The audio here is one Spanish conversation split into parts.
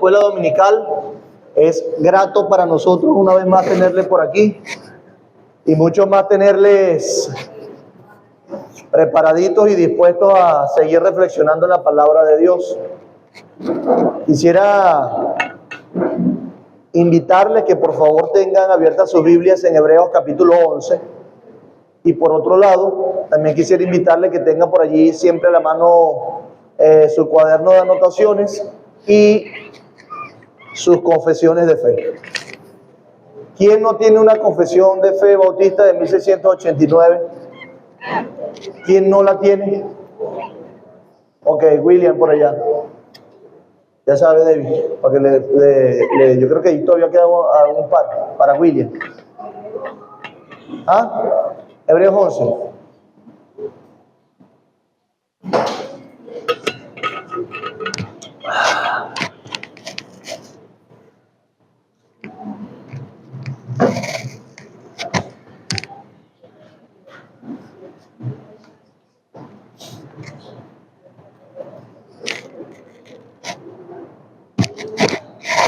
escuela dominical. Es grato para nosotros una vez más tenerles por aquí y mucho más tenerles preparaditos y dispuestos a seguir reflexionando en la palabra de Dios. Quisiera invitarles que por favor tengan abiertas sus Biblias en Hebreos capítulo 11. Y por otro lado, también quisiera invitarles que tengan por allí siempre a la mano su cuaderno de anotaciones y sus confesiones de fe. ¿Quién no tiene una confesión de fe bautista de 1689? ¿Quién no la tiene? Ok, William por allá. Ya sabe, David, para que yo creo que ahí todavía queda un par para William. ¿Ah? Hebreos 11.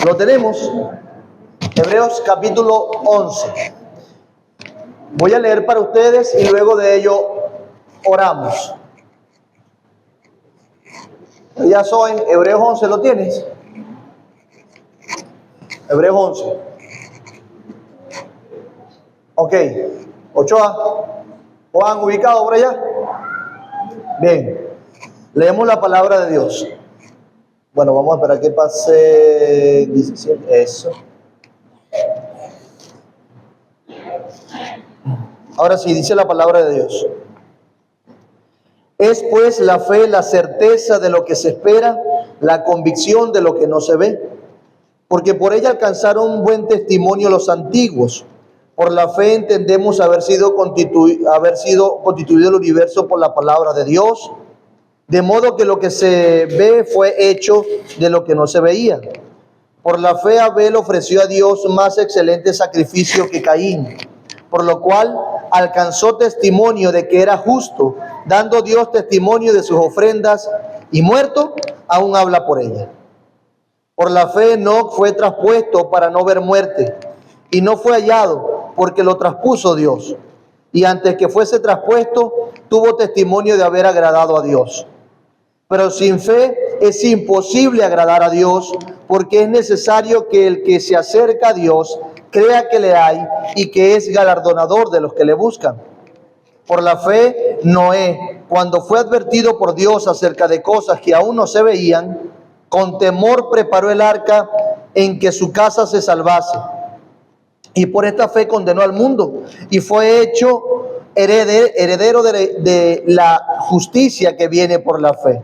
Lo tenemos, Hebreos capítulo 11. Voy a leer para ustedes y luego de ello oramos. Ya soy, Hebreos 11, ¿lo tienes? Hebreos 11. Ok, Ochoa, Juan, ubicado por allá. Bien, leemos la palabra de Dios. Bueno, vamos a esperar que pase 17, eso. Ahora sí, dice la palabra de Dios. Es pues la fe la certeza de lo que se espera, la convicción de lo que no se ve. Porque por ella alcanzaron buen testimonio los antiguos. Por la fe entendemos haber sido constituido el universo por la palabra de Dios, de modo que lo que se ve fue hecho de lo que no se veía. Por la fe Abel ofreció a Dios más excelente sacrificio que Caín, por lo cual alcanzó testimonio de que era justo, dando Dios testimonio de sus ofrendas, y muerto aún habla por ella. Por la fe Enoc fue traspuesto para no ver muerte, y no fue hallado, porque lo traspuso Dios. Y antes que fuese traspuesto, tuvo testimonio de haber agradado a Dios. Pero sin fe es imposible agradar a Dios, porque es necesario que el que se acerca a Dios crea que le hay y que es galardonador de los que le buscan. Por la fe, Noé, cuando fue advertido por Dios acerca de cosas que aún no se veían, con temor preparó el arca en que su casa se salvase. Y por esta fe condenó al mundo y fue hecho heredero de la justicia que viene por la fe.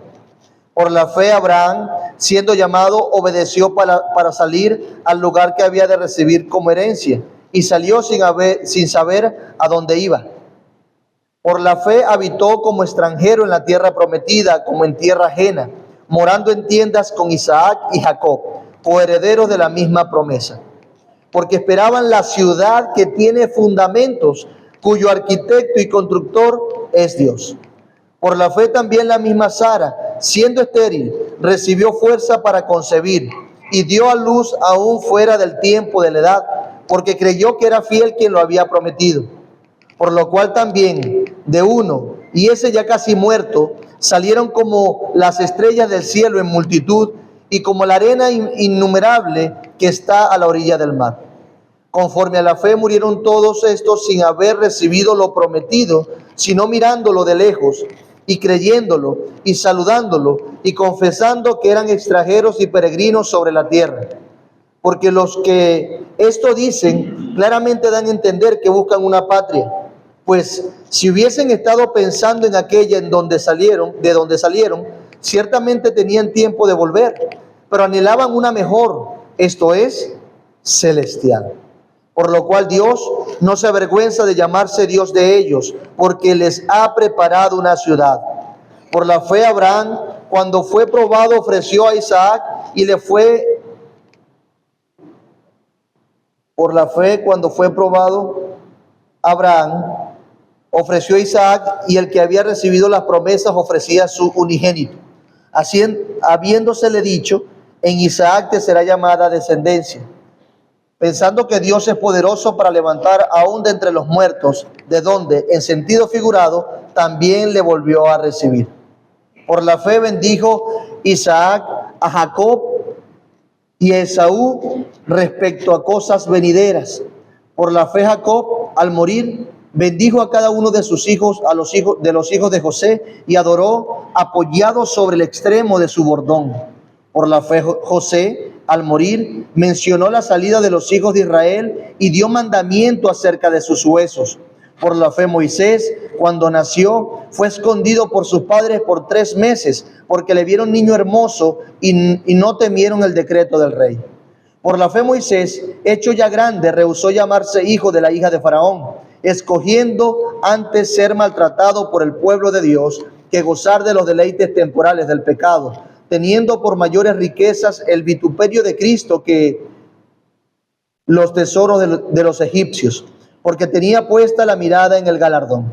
Por la fe Abraham, siendo llamado, obedeció para salir al lugar que había de recibir como herencia, y salió sin saber a dónde iba. Por la fe habitó como extranjero en la tierra prometida, como en tierra ajena, morando en tiendas con Isaac y Jacob, coherederos de la misma promesa. Porque esperaban la ciudad que tiene fundamentos, cuyo arquitecto y constructor es Dios. Por la fe también la misma Sara, siendo estéril, recibió fuerza para concebir y dio a luz aún fuera del tiempo de la edad, porque creyó que era fiel quien lo había prometido. Por lo cual también de uno, y ese ya casi muerto, salieron como las estrellas del cielo en multitud y como la arena innumerable que está a la orilla del mar. Conforme a la fe murieron todos estos sin haber recibido lo prometido, sino mirándolo de lejos y creyéndolo y saludándolo y confesando que eran extranjeros y peregrinos sobre la tierra. Porque los que esto dicen claramente dan a entender que buscan una patria. Pues si hubiesen estado pensando en aquella de donde salieron, ciertamente tenían tiempo de volver, pero anhelaban una mejor, esto es, celestial. Por lo cual Dios no se avergüenza de llamarse Dios de ellos, porque les ha preparado una ciudad. Por la fe Abraham, cuando fue probado, ofreció a Isaac y le fue... Por la fe, cuando fue probado, Abraham ofreció a Isaac, y el que había recibido las promesas ofrecía su unigénito, así habiéndosele dicho, En Isaac te será llamada descendencia. Pensando que Dios es poderoso para levantar aún de entre los muertos, de donde, en sentido figurado, también le volvió a recibir. Por la fe bendijo Isaac a Jacob y a Esaú respecto a cosas venideras. Por la fe Jacob, al morir, bendijo a cada uno de sus hijos, a los hijos de José, y adoró apoyado sobre el extremo de su bordón. Por la fe José, al morir, mencionó la salida de los hijos de Israel y dio mandamiento acerca de sus huesos. Por la fe Moisés, cuando nació, fue escondido por sus padres por 3 meses, porque le vieron niño hermoso y no temieron el decreto del rey. Por la fe Moisés, hecho ya grande, rehusó llamarse hijo de la hija de Faraón, escogiendo antes ser maltratado por el pueblo de Dios que gozar de los deleites temporales del pecado, teniendo por mayores riquezas el vituperio de Cristo que los tesoros de los egipcios, porque tenía puesta la mirada en el galardón.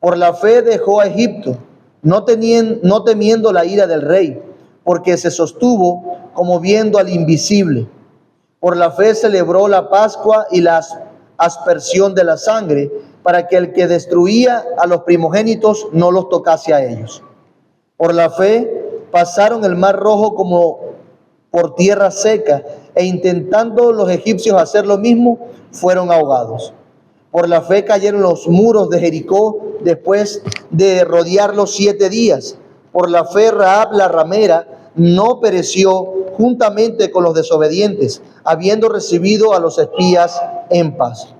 Por la fe dejó a Egipto, no temiendo la ira del rey, porque se sostuvo como viendo al invisible. Por la fe celebró la Pascua y la aspersión de la sangre, para que el que destruía a los primogénitos no los tocase a ellos. Por la fe pasaron el mar rojo como por tierra seca, e intentando los egipcios hacer lo mismo, fueron ahogados. Por la fe cayeron los muros de Jericó después de rodearlos 7 días. Por la fe Rahab la ramera no pereció juntamente con los desobedientes, habiendo recibido a los espías en paz.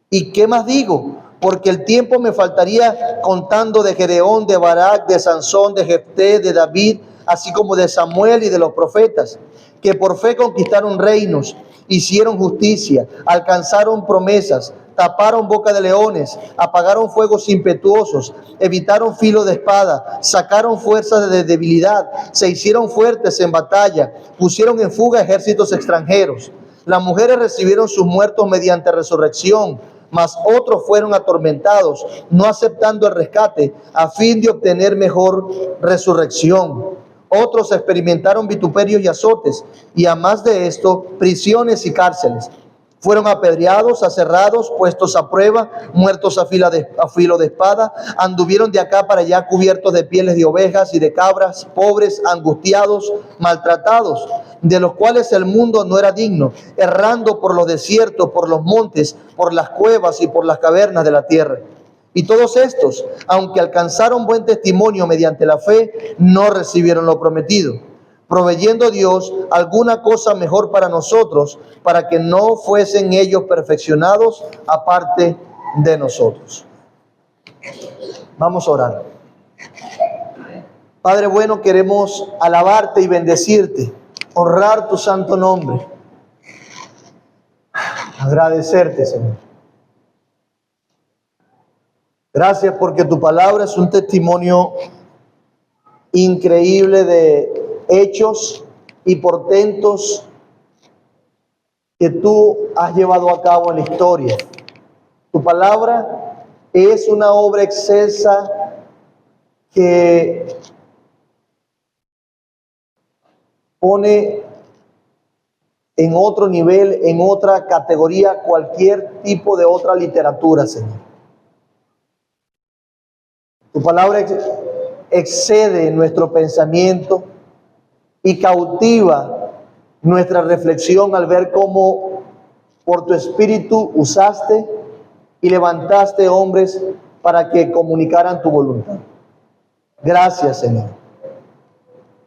¿Y qué más digo? Porque el tiempo me faltaría contando de Gedeón, de Barak, de Sansón, de Jefté, de David, así como de Samuel y de los profetas, que por fe conquistaron reinos, hicieron justicia, alcanzaron promesas, taparon boca de leones, apagaron fuegos impetuosos, evitaron filo de espada, sacaron fuerzas de debilidad, se hicieron fuertes en batalla, pusieron en fuga ejércitos extranjeros. Las mujeres recibieron sus muertos mediante resurrección, mas otros fueron atormentados, no aceptando el rescate, a fin de obtener mejor resurrección. Otros experimentaron vituperios y azotes, y a más de esto, prisiones y cárceles. Fueron apedreados, aserrados, puestos a prueba, muertos a filo de espada, anduvieron de acá para allá cubiertos de pieles de ovejas y de cabras, pobres, angustiados, maltratados, de los cuales el mundo no era digno, errando por los desiertos, por los montes, por las cuevas y por las cavernas de la tierra. Y todos estos, aunque alcanzaron buen testimonio mediante la fe, no recibieron lo prometido, proveyendo Dios alguna cosa mejor para nosotros, para que no fuesen ellos perfeccionados aparte de nosotros. Vamos a orar. Padre bueno, queremos alabarte y bendecirte, honrar tu santo nombre, agradecerte, Señor. Gracias porque tu palabra es un testimonio increíble de hechos y portentos que tú has llevado a cabo en la historia. Tu palabra es una obra excelsa que pone en otro nivel, en otra categoría, cualquier tipo de otra literatura, Señor. Tu palabra excede nuestro pensamiento y cautiva nuestra reflexión al ver cómo por tu espíritu usaste y levantaste hombres para que comunicaran tu voluntad. Gracias, Señor.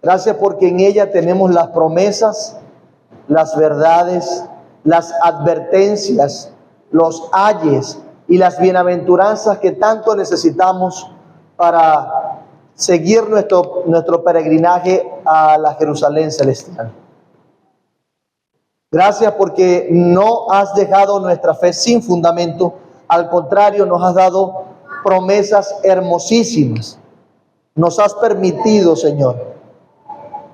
Gracias porque en ella tenemos las promesas, las verdades, las advertencias, los ayes y las bienaventuranzas que tanto necesitamos para seguir nuestro peregrinaje a la Jerusalén celestial. Gracias porque no has dejado nuestra fe sin fundamento, al contrario, nos has dado promesas hermosísimas. Nos has permitido, Señor,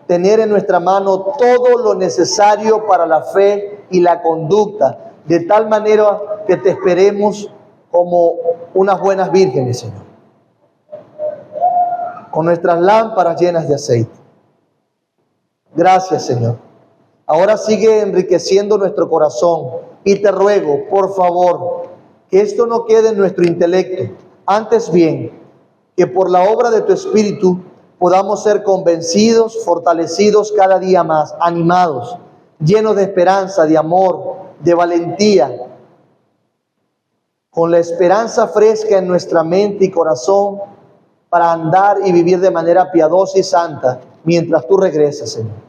tener en nuestra mano todo lo necesario para la fe y la conducta, de tal manera que te esperemos como unas buenas vírgenes, Señor, con nuestras lámparas llenas de aceite. Gracias, Señor. Ahora sigue enriqueciendo nuestro corazón y te ruego, por favor, que esto no quede en nuestro intelecto, antes bien, que por la obra de tu Espíritu podamos ser convencidos, fortalecidos cada día más, animados, llenos de esperanza, de amor, de valentía, con la esperanza fresca en nuestra mente y corazón para andar y vivir de manera piadosa y santa mientras tú regresas, Señor.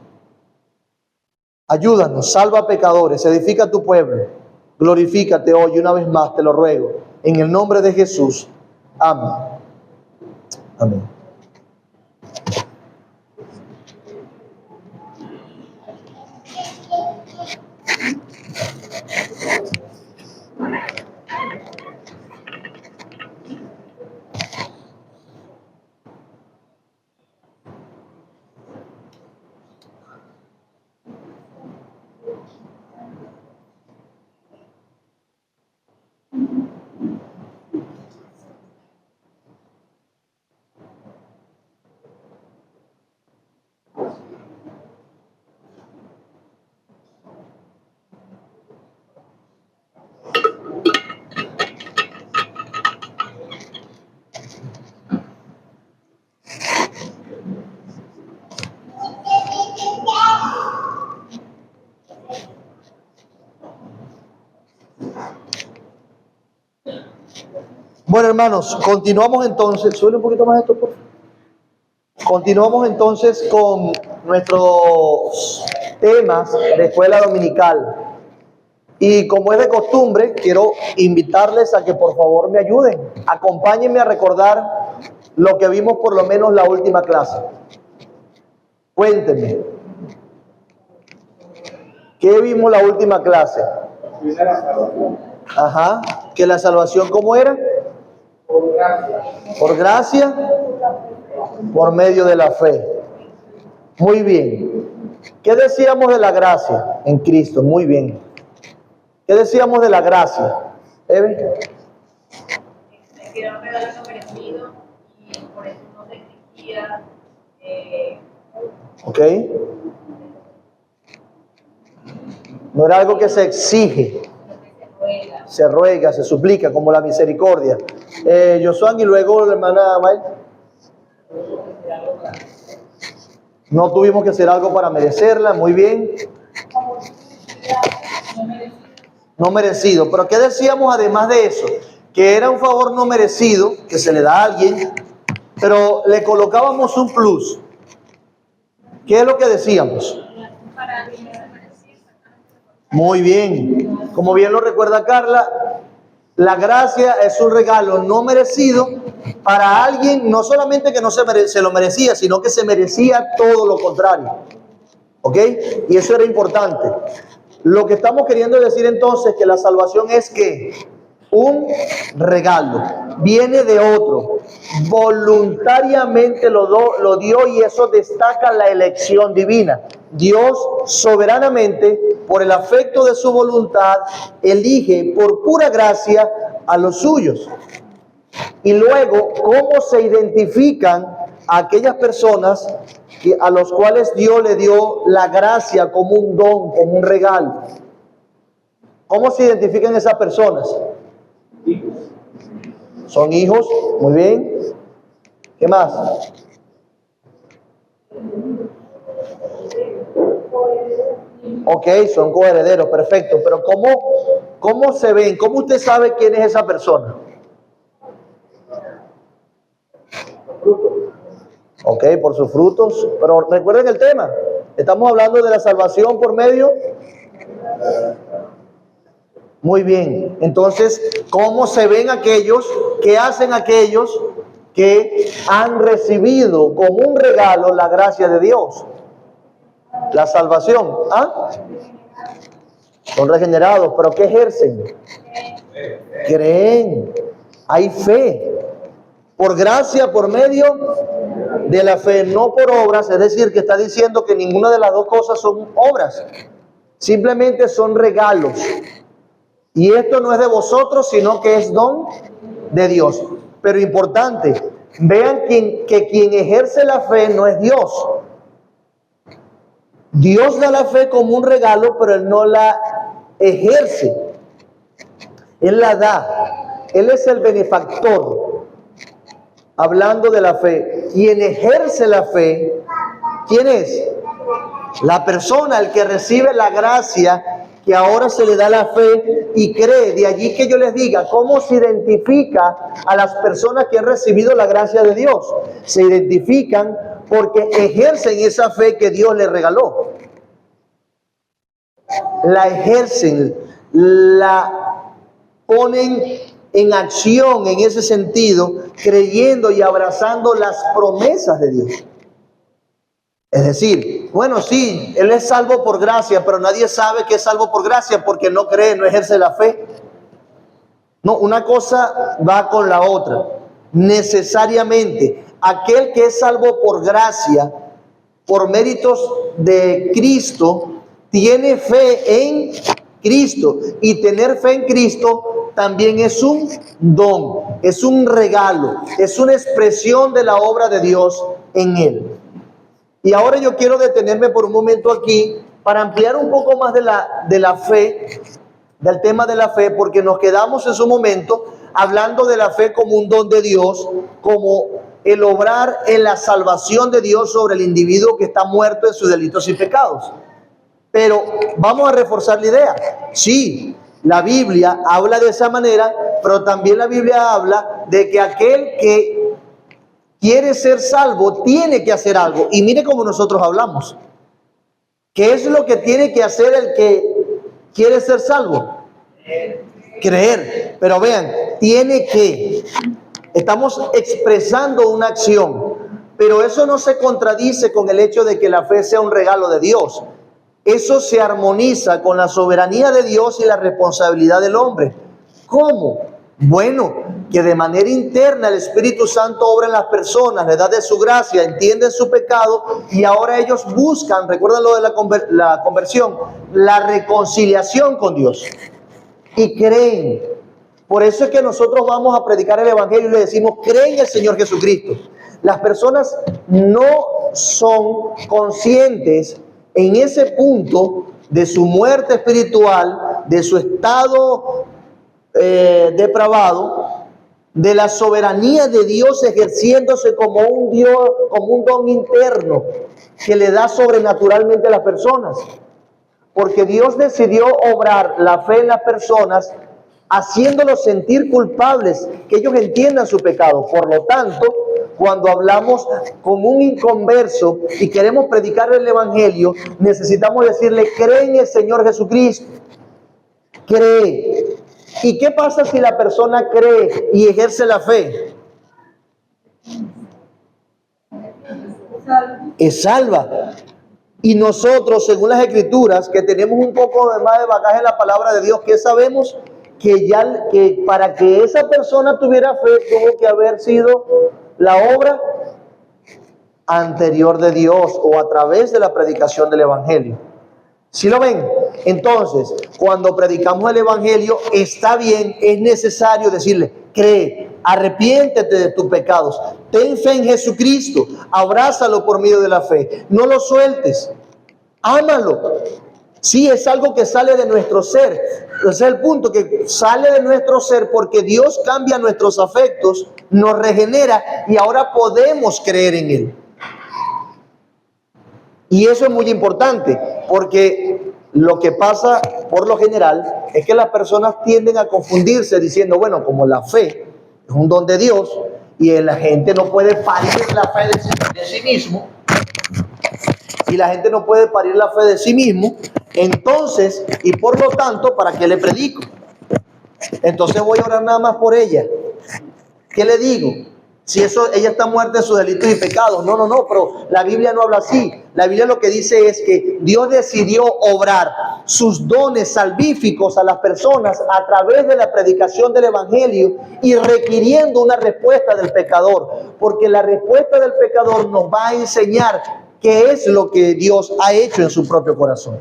Ayúdanos, salva a pecadores, edifica a tu pueblo, glorifícate hoy una vez más, te lo ruego, en el nombre de Jesús. Amén. Amén. Bueno, hermanos, continuamos entonces. Sube un poquito más esto, por favor. Continuamos entonces con nuestros temas de escuela dominical. Y como es de costumbre, quiero invitarles a que por favor me ayuden. Acompáñenme a recordar lo que vimos por lo menos la última clase. Cuéntenme. ¿Qué vimos la última clase? Ajá. ¿Que la salvación cómo era? Por gracia. Por gracia, por medio de la fe. Muy bien. ¿Qué decíamos de la gracia en Cristo? Muy bien. ¿Qué decíamos de la gracia? ¿Eve? Que era un regalo no merecido y por eso no se exigía. ¿Ok? No era algo que se exige. Se ruega, se suplica, como la misericordia. Josuán y luego la hermana May. No tuvimos que hacer algo para merecerla, muy bien. No merecido. Pero ¿qué decíamos además de eso? Que era un favor no merecido, que se le da a alguien, pero le colocábamos un plus. ¿Qué es lo que decíamos? Muy bien. Como bien lo recuerda Carla, la gracia es un regalo no merecido para alguien, no solamente que no se lo merecía, sino que se merecía todo lo contrario. ¿Ok? Y eso era importante. Lo que estamos queriendo decir entonces que la salvación es que un regalo viene de otro, voluntariamente lo dio, y eso destaca la elección divina. Dios soberanamente, por el afecto de su voluntad, elige por pura gracia a los suyos. Y luego, ¿cómo se identifican a aquellas personas a los cuales Dios le dio la gracia como un don, como un regalo? ¿Cómo se identifican esas personas? Son hijos, muy bien. ¿Qué más? Ok, son coherederos, perfecto. Pero ¿cómo se ven? ¿Cómo usted sabe quién es esa persona? Ok, por sus frutos. Pero recuerden el tema. Estamos hablando de la salvación por medio. Muy bien. Entonces, ¿cómo se ven aquellos? ¿Qué hacen aquellos que han recibido como un regalo la gracia de Dios? La salvación. ¿Ah? Son regenerados. ¿Pero qué ejercen? Creen. Hay fe. Por gracia, por medio de la fe, no por obras. Es decir, que está diciendo que ninguna de las dos cosas son obras. Simplemente son regalos. Y esto no es de vosotros, sino que es don de Dios. Pero importante, vean que quien ejerce la fe no es Dios. Dios da la fe como un regalo, pero Él no la ejerce. Él la da. Él es el benefactor. Hablando de la fe, quien ejerce la fe, ¿quién es? La persona, el que recibe la gracia, que ahora se le da la fe y cree. De allí que yo les diga, ¿cómo se identifica a las personas que han recibido la gracia de Dios? Se identifican porque ejercen esa fe que Dios les regaló. La ejercen, la ponen en acción en ese sentido, creyendo y abrazando las promesas de Dios. Es decir, bueno, sí, él es salvo por gracia, pero nadie sabe que es salvo por gracia porque no cree, no ejerce la fe. No, una cosa va con la otra. Necesariamente, aquel que es salvo por gracia, por méritos de Cristo, tiene fe en Cristo. Y tener fe en Cristo también es un don, es un regalo, es una expresión de la obra de Dios en él. Y ahora yo quiero detenerme por un momento aquí para ampliar un poco más de la fe, del tema de la fe, porque nos quedamos en su momento hablando de la fe como un don de Dios, como el obrar en la salvación de Dios sobre el individuo que está muerto en sus delitos y pecados. Pero vamos a reforzar la idea. Sí, la Biblia habla de esa manera, pero también la Biblia habla de que aquel que quiere ser salvo tiene que hacer algo. Y mire cómo nosotros hablamos. ¿Qué es lo que tiene que hacer el que quiere ser salvo? Creer. Pero vean, tiene que. Estamos expresando una acción, pero eso no se contradice con el hecho de que la fe sea un regalo de Dios. Eso se armoniza con la soberanía de Dios y la responsabilidad del hombre. ¿Cómo? Bueno, que de manera interna el Espíritu Santo obra en las personas, le da de su gracia, entienden su pecado y ahora ellos buscan, recuerdan lo de la conversión, la reconciliación con Dios y creen. Por eso es que nosotros vamos a predicar el Evangelio y le decimos, creen en el Señor Jesucristo. Las personas no son conscientes en ese punto de su muerte espiritual, de su estado depravado, de la soberanía de Dios ejerciéndose como un Dios, como un don interno que le da sobrenaturalmente a las personas. Porque Dios decidió obrar la fe en las personas, haciéndolos sentir culpables, que ellos entiendan su pecado. Por lo tanto, cuando hablamos con un inconverso y queremos predicar el Evangelio, necesitamos decirle, cree en el Señor Jesucristo. Cree. ¿Y qué pasa si la persona cree y ejerce la fe? Es salva. Y nosotros, según las Escrituras, que tenemos un poco de más de bagaje en la palabra de Dios, que sabemos que para que esa persona tuviera fe, tuvo que haber sido la obra anterior de Dios o a través de la predicación del Evangelio. ¿Sí lo ven? Entonces, cuando predicamos el Evangelio, está bien, es necesario decirle, cree, arrepiéntete de tus pecados, ten fe en Jesucristo, abrázalo por medio de la fe, no lo sueltes, ámalo. Sí, es algo que sale de nuestro ser. Ese es el punto, que sale de nuestro ser porque Dios cambia nuestros afectos, nos regenera y ahora podemos creer en Él. Y eso es muy importante, porque lo que pasa por lo general es que las personas tienden a confundirse diciendo, bueno, como la fe es un don de Dios y la gente no puede parir la fe de sí mismo, y la gente no puede parir la fe de sí mismo, entonces, y por lo tanto, ¿para qué le predico? Entonces voy a orar nada más por ella. ¿Qué le digo? Si ella está muerta en sus delitos y pecados. No, pero la Biblia no habla así. La Biblia lo que dice es que Dios decidió obrar sus dones salvíficos a las personas a través de la predicación del Evangelio y requiriendo una respuesta del pecador. Porque la respuesta del pecador nos va a enseñar qué es lo que Dios ha hecho en su propio corazón.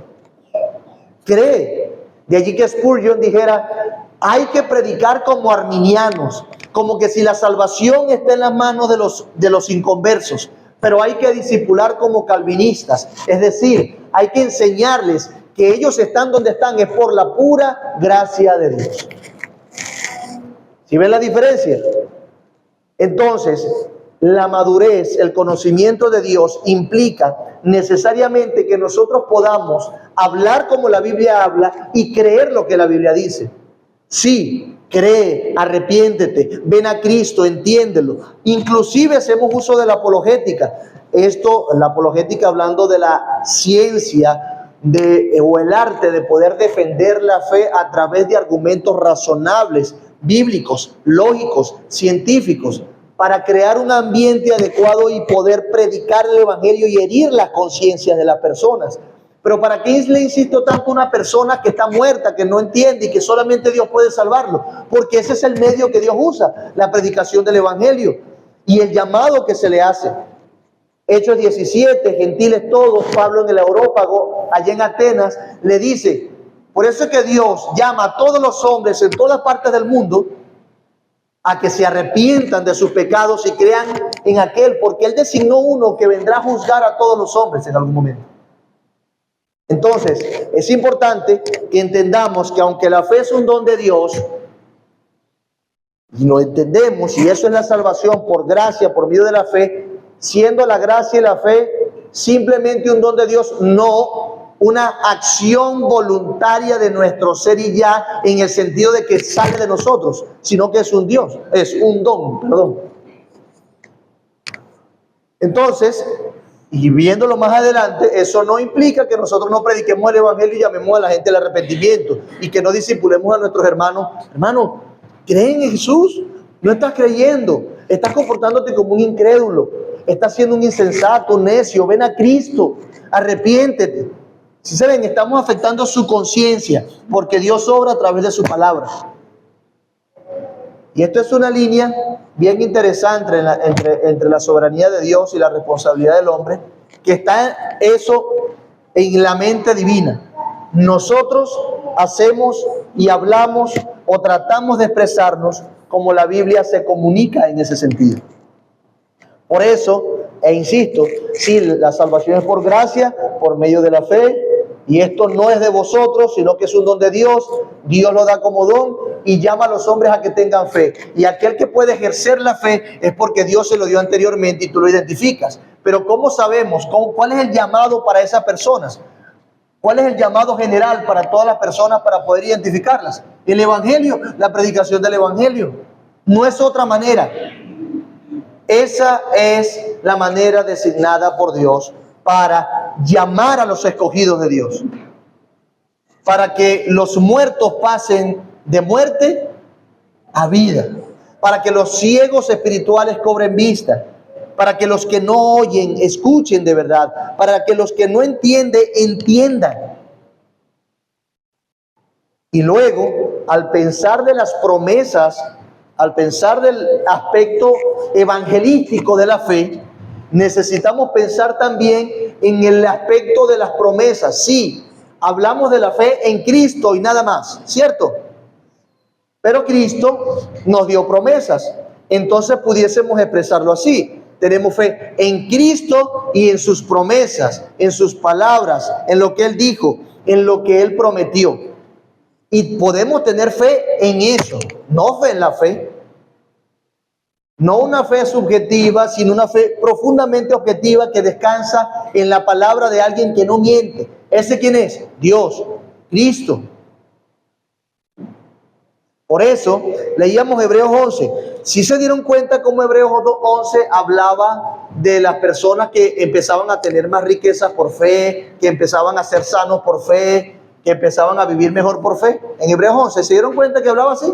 Cree. De allí que Spurgeon dijera, hay que predicar como arminianos, como que si la salvación está en las manos de los inconversos. pero hay que discipular como calvinistas. Es decir, hay que enseñarles que ellos están donde están es por la pura gracia de Dios. ¿Sí ven la diferencia? Entonces, la madurez, el conocimiento de Dios implica necesariamente que nosotros podamos hablar como la Biblia habla y creer lo que la Biblia dice. Sí, cree, arrepiéntete, ven a Cristo, entiéndelo. Inclusive hacemos uso de la apologética. La apologética hablando de la ciencia o el arte de poder defender la fe a través de argumentos razonables, bíblicos, lógicos, científicos, para crear un ambiente adecuado y poder predicar el evangelio y herir las conciencias de las personas. Pero ¿para qué le insisto tanto a una persona que está muerta, que no entiende y que solamente Dios puede salvarlo? Porque ese es el medio que Dios usa, la predicación del evangelio y el llamado que se le hace. Hechos 17, gentiles todos, Pablo en el Areópago, allá en Atenas, le dice, por eso es que Dios llama a todos los hombres en todas partes del mundo a que se arrepientan de sus pecados y crean en aquel, porque Él designó uno que vendrá a juzgar a todos los hombres en algún momento. Entonces, es importante que entendamos que aunque la fe es un don de Dios, y lo entendemos, y eso es la salvación por gracia, por medio de la fe, siendo la gracia y la fe simplemente un don de Dios, no una acción voluntaria de nuestro ser y ya, en el sentido de que sale de nosotros, sino que es un Dios, es un don, perdón. Entonces, y viéndolo más adelante, eso no implica que nosotros no prediquemos el evangelio y llamemos a la gente al arrepentimiento y que no discipulemos a nuestros hermanos. Hermano, ¿creen en Jesús? No estás creyendo, estás comportándote como un incrédulo, estás siendo un insensato, un necio. Ven a Cristo, arrepiéntete. Si se ven, estamos afectando su conciencia porque Dios obra a través de su palabra. Y esto es una línea bien interesante entre la soberanía de Dios y la responsabilidad del hombre, que está eso en la mente divina. Nosotros hacemos y hablamos o tratamos de expresarnos como la Biblia se comunica en ese sentido. Por eso, e insisto, sí, la salvación es por gracia, por medio de la fe, y esto no es de vosotros, sino que es un don de Dios. Dios lo da como don y llama a los hombres a que tengan fe. Y aquel que puede ejercer la fe es porque Dios se lo dio anteriormente y tú lo identificas. Pero ¿cómo sabemos? ¿Cuál es el llamado para esas personas? ¿Cuál es el llamado general para todas las personas para poder identificarlas? El evangelio, la predicación del evangelio. No es otra manera. Esa es la manera designada por Dios para llamar a los escogidos de Dios, para que los muertos pasen de muerte a vida, para que los ciegos espirituales cobren vista, para que los que no oyen escuchen de verdad, para que los que no entienden entiendan. Y luego, al pensar de las promesas, al pensar del aspecto evangelístico de la fe, necesitamos pensar también en el aspecto de las promesas. Sí, hablamos de la fe en Cristo y nada más, ¿cierto? Pero Cristo nos dio promesas. Entonces pudiésemos expresarlo así. Tenemos fe en Cristo y en sus promesas, en sus palabras, en lo que Él dijo, en lo que Él prometió. Y podemos tener fe en eso, no fe en la fe. No una fe subjetiva, sino una fe profundamente objetiva que descansa en la palabra de alguien que no miente. ¿Ese quién es? Dios, Cristo. Por eso leíamos Hebreos 11. Si se dieron cuenta cómo Hebreos 11 hablaba de las personas que empezaban a tener más riquezas por fe, que empezaban a ser sanos por fe, que empezaban a vivir mejor por fe. En Hebreos 11, ¿se dieron cuenta que hablaba así?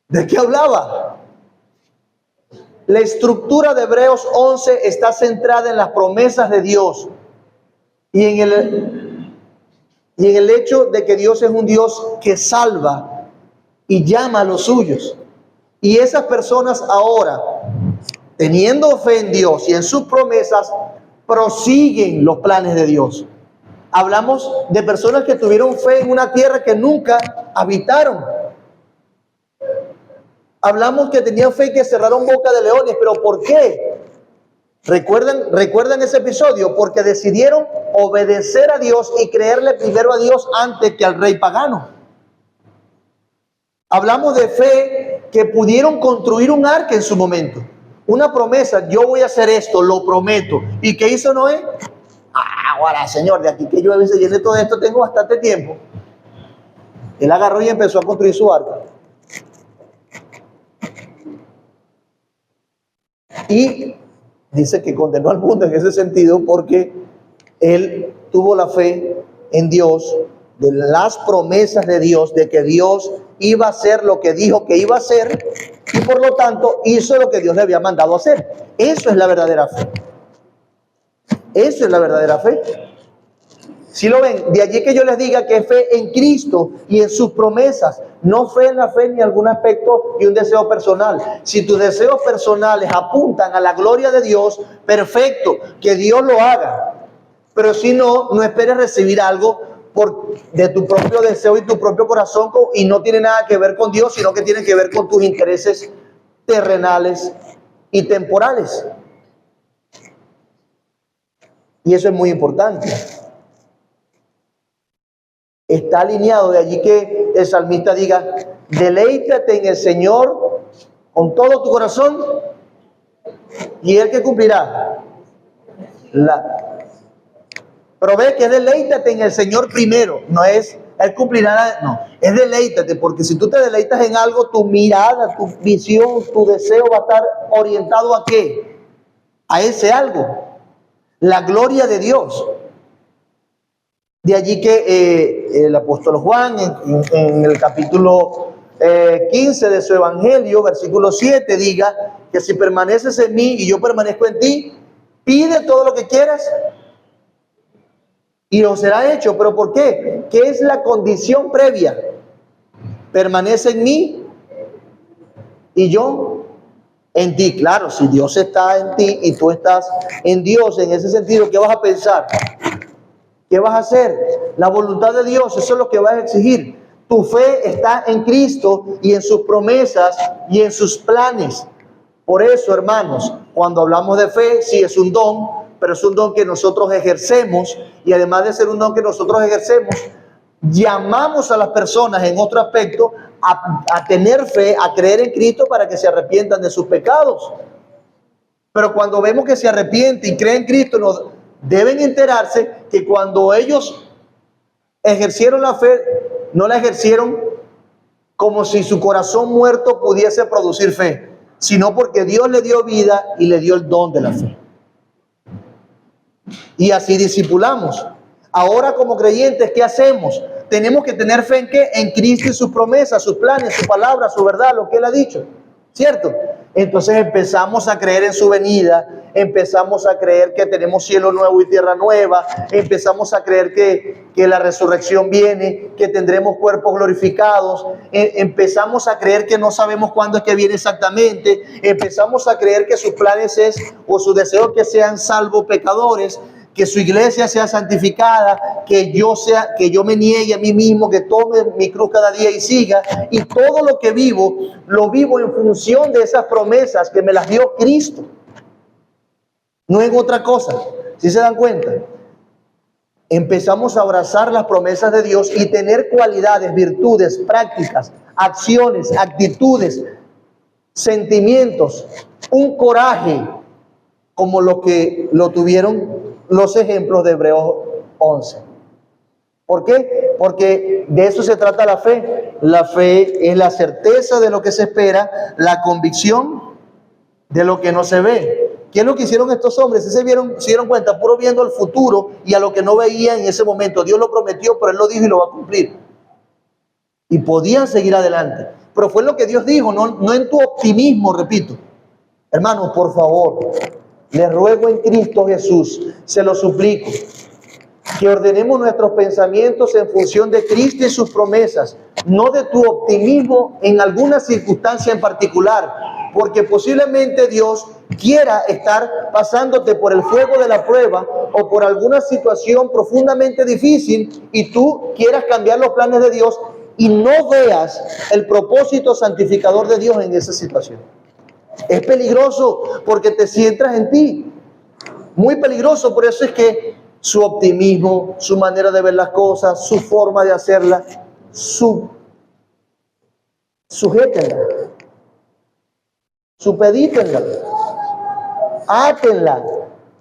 ¿De qué hablaba? La estructura de Hebreos 11 está centrada en las promesas de Dios y en el hecho de que Dios es un Dios que salva y llama a los suyos. Y esas personas ahora, teniendo fe en Dios y en sus promesas, prosiguen los planes de Dios. Hablamos de personas que tuvieron fe en una tierra que nunca habitaron. Hablamos que tenían fe y que cerraron boca de leones. ¿Pero por qué? ¿Recuerdan ese episodio? Porque decidieron obedecer a Dios y creerle primero a Dios antes que al rey pagano. Hablamos de fe que pudieron construir un arca en su momento. Una promesa, yo voy a hacer esto, lo prometo. ¿Y qué hizo Noé? Ahora, Señor, de aquí que llueve y se llene todo esto, tengo bastante tiempo. Él agarró y empezó a construir su arca. Y dice que condenó al mundo en ese sentido porque él tuvo la fe en Dios, de las promesas de Dios, de que Dios iba a hacer lo que dijo que iba a hacer y por lo tanto hizo lo que Dios le había mandado hacer. Eso es la verdadera fe. Eso es la verdadera fe. Si lo ven, de allí que yo les diga que fe en Cristo y en sus promesas, no fe en la fe ni algún aspecto y un deseo personal. Si tus deseos personales apuntan a la gloria de Dios, perfecto, que Dios lo haga. Pero si no, no esperes recibir algo de tu propio deseo y tu propio corazón y no tiene nada que ver con Dios, sino que tiene que ver con tus intereses terrenales y temporales. Y eso es muy importante. Está alineado, de allí que el salmista diga, deleítate en el Señor con todo tu corazón y Él que cumplirá. Pero ve que deleítate en el Señor primero, no es Él cumplirá, no, es deleítate, porque si tú te deleitas en algo, tu mirada, tu visión, tu deseo va a estar orientado ¿a qué? A ese algo, la gloria de Dios. De allí que el apóstol Juan en el capítulo 15 de su evangelio, versículo 7, diga que si permaneces en mí y yo permanezco en ti, pide todo lo que quieras y os será hecho. ¿Pero por qué? ¿Qué es la condición previa? Permanece en mí y yo en ti. Claro, si Dios está en ti y tú estás en Dios, en ese sentido, ¿qué vas a pensar? ¿Qué vas a hacer? La voluntad de Dios, eso es lo que vas a exigir. Tu fe está en Cristo y en sus promesas y en sus planes. Por eso, hermanos, cuando hablamos de fe, sí es un don, pero es un don que nosotros ejercemos y además de ser un don que nosotros ejercemos, llamamos a las personas en otro aspecto a tener fe, a creer en Cristo para que se arrepientan de sus pecados. Pero cuando vemos que se arrepienten y creen en Cristo, deben enterarse que cuando ellos ejercieron la fe, no la ejercieron como si su corazón muerto pudiese producir fe, sino porque Dios le dio vida y le dio el don de la fe. Y así discipulamos. Ahora como creyentes, ¿qué hacemos? Tenemos que tener fe en ¿qué? En Cristo y sus promesas, sus planes, su palabra, su verdad, lo que Él ha dicho. ¿Cierto? Entonces empezamos a creer en su venida, empezamos a creer que tenemos cielo nuevo y tierra nueva, empezamos a creer que la resurrección viene, que tendremos cuerpos glorificados, empezamos a creer que no sabemos cuándo es que viene exactamente, empezamos a creer que sus planes o su deseo que sean salvos pecadores, que su iglesia sea santificada, que yo me niegue a mí mismo, que tome mi cruz cada día y siga, y todo lo que vivo, lo vivo en función de esas promesas que me las dio Cristo, no en otra cosa. ¿Sí se dan cuenta? Empezamos a abrazar las promesas de Dios y tener cualidades, virtudes, prácticas, acciones, actitudes, sentimientos, un coraje, como lo que lo tuvieron los ejemplos de Hebreos 11. ¿Por qué? Porque de eso se trata la fe. La fe es la certeza de lo que se espera, la convicción de lo que no se ve. ¿Qué es lo que hicieron estos hombres? Se dieron cuenta, puro viendo al futuro y a lo que no veían en ese momento. Dios lo prometió, pero Él lo dijo y lo va a cumplir. Y podían seguir adelante. Pero fue lo que Dios dijo, no en tu optimismo, repito. Hermanos, por favor, les ruego en Cristo Jesús, se lo suplico, que ordenemos nuestros pensamientos en función de Cristo y sus promesas, no de tu optimismo en alguna circunstancia en particular, porque posiblemente Dios quiera estar pasándote por el fuego de la prueba o por alguna situación profundamente difícil y tú quieras cambiar los planes de Dios y no veas el propósito santificador de Dios en esa situación. Es peligroso porque te centras en ti. Muy peligroso, por eso es que su optimismo, su manera de ver las cosas, su forma de hacerlas, sujétenla, supedítenla, átenla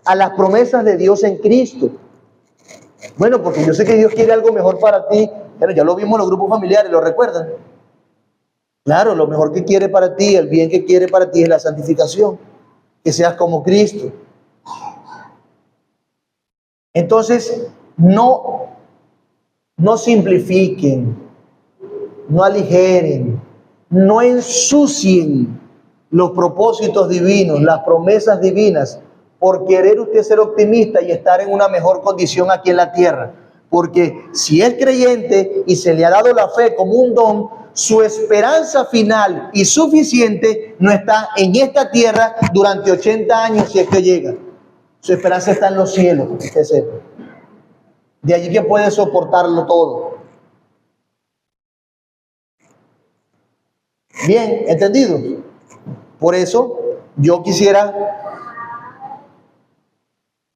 a las promesas de Dios en Cristo. Bueno, porque yo sé que Dios quiere algo mejor para ti, pero ya lo vimos en los grupos familiares, ¿lo recuerdan? Claro, lo mejor que quiere para ti, el bien que quiere para ti es la santificación, que seas como Cristo. Entonces, no simplifiquen, no aligeren, no ensucien los propósitos divinos, las promesas divinas, por querer usted ser optimista y estar en una mejor condición aquí en la tierra. Porque si es creyente y se le ha dado la fe como un don, su esperanza final y suficiente no está en esta tierra durante 80 años si es que llega. Su esperanza está en los cielos, que usted sepa. De allí que puede soportarlo todo. Bien, ¿entendido? Por eso yo quisiera,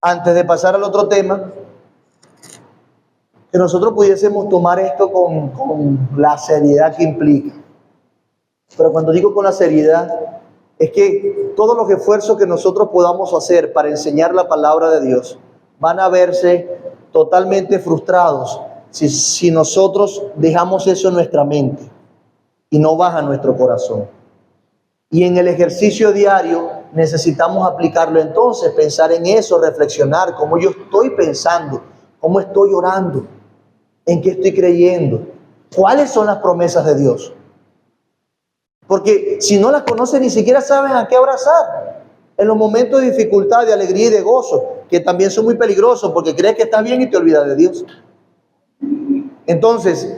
antes de pasar al otro tema, que nosotros pudiésemos tomar esto con la seriedad que implica. Pero cuando digo con la seriedad, es que todos los esfuerzos que nosotros podamos hacer para enseñar la palabra de Dios van a verse totalmente frustrados si nosotros dejamos eso en nuestra mente y no baja nuestro corazón. Y en el ejercicio diario necesitamos aplicarlo entonces, pensar en eso, reflexionar cómo yo estoy pensando, cómo estoy orando, en qué estoy creyendo, cuáles son las promesas de Dios. Porque si no las conoces ni siquiera saben a qué abrazar. En los momentos de dificultad, de alegría y de gozo, que también son muy peligrosos porque crees que estás bien y te olvidas de Dios. Entonces,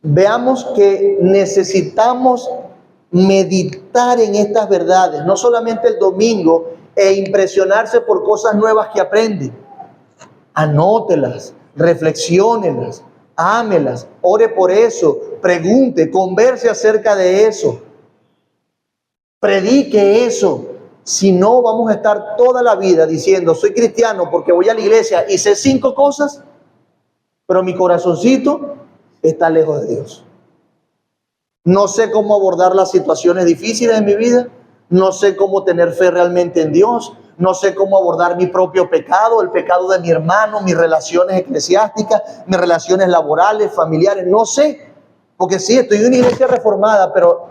veamos que necesitamos meditar en estas verdades, no solamente el domingo, e impresionarse por cosas nuevas que aprende. Anótelas, reflexiónelas, ámelas, ore por eso, pregunte, converse acerca de eso, predique eso. Si no, vamos a estar toda la vida diciendo, soy cristiano porque voy a la iglesia y sé 5 cosas, pero mi corazoncito está lejos de Dios. No sé cómo abordar las situaciones difíciles de mi vida, no sé cómo tener fe realmente en Dios, no sé cómo abordar mi propio pecado, el pecado de mi hermano, mis relaciones eclesiásticas, mis relaciones laborales, familiares, no sé, porque sí, estoy en una iglesia reformada, pero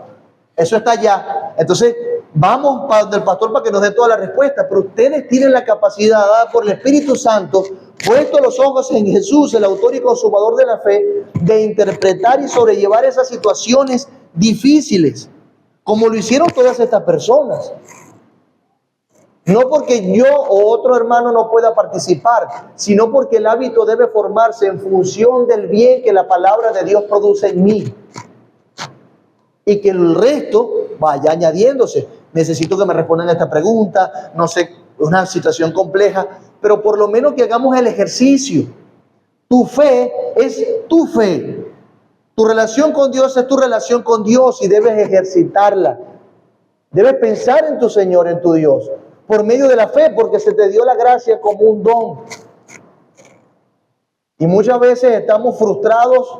eso está allá. Entonces, vamos del pastor para que nos dé toda la respuesta, pero ustedes tienen la capacidad dada por el Espíritu Santo, puesto los ojos en Jesús, el autor y consumador de la fe, de interpretar y sobrellevar esas situaciones difíciles, como lo hicieron todas estas personas. No porque yo o otro hermano no pueda participar, sino porque el hábito debe formarse en función del bien que la palabra de Dios produce en mí. Y que el resto vaya añadiéndose. Necesito que me respondan a esta pregunta, no sé, una situación compleja, pero por lo menos que hagamos el ejercicio. Tu fe es tu fe. Tu relación con Dios es tu relación con Dios y debes ejercitarla. Debes pensar en tu Señor, en tu Dios, por medio de la fe, porque se te dio la gracia como un don. Y muchas veces estamos frustrados,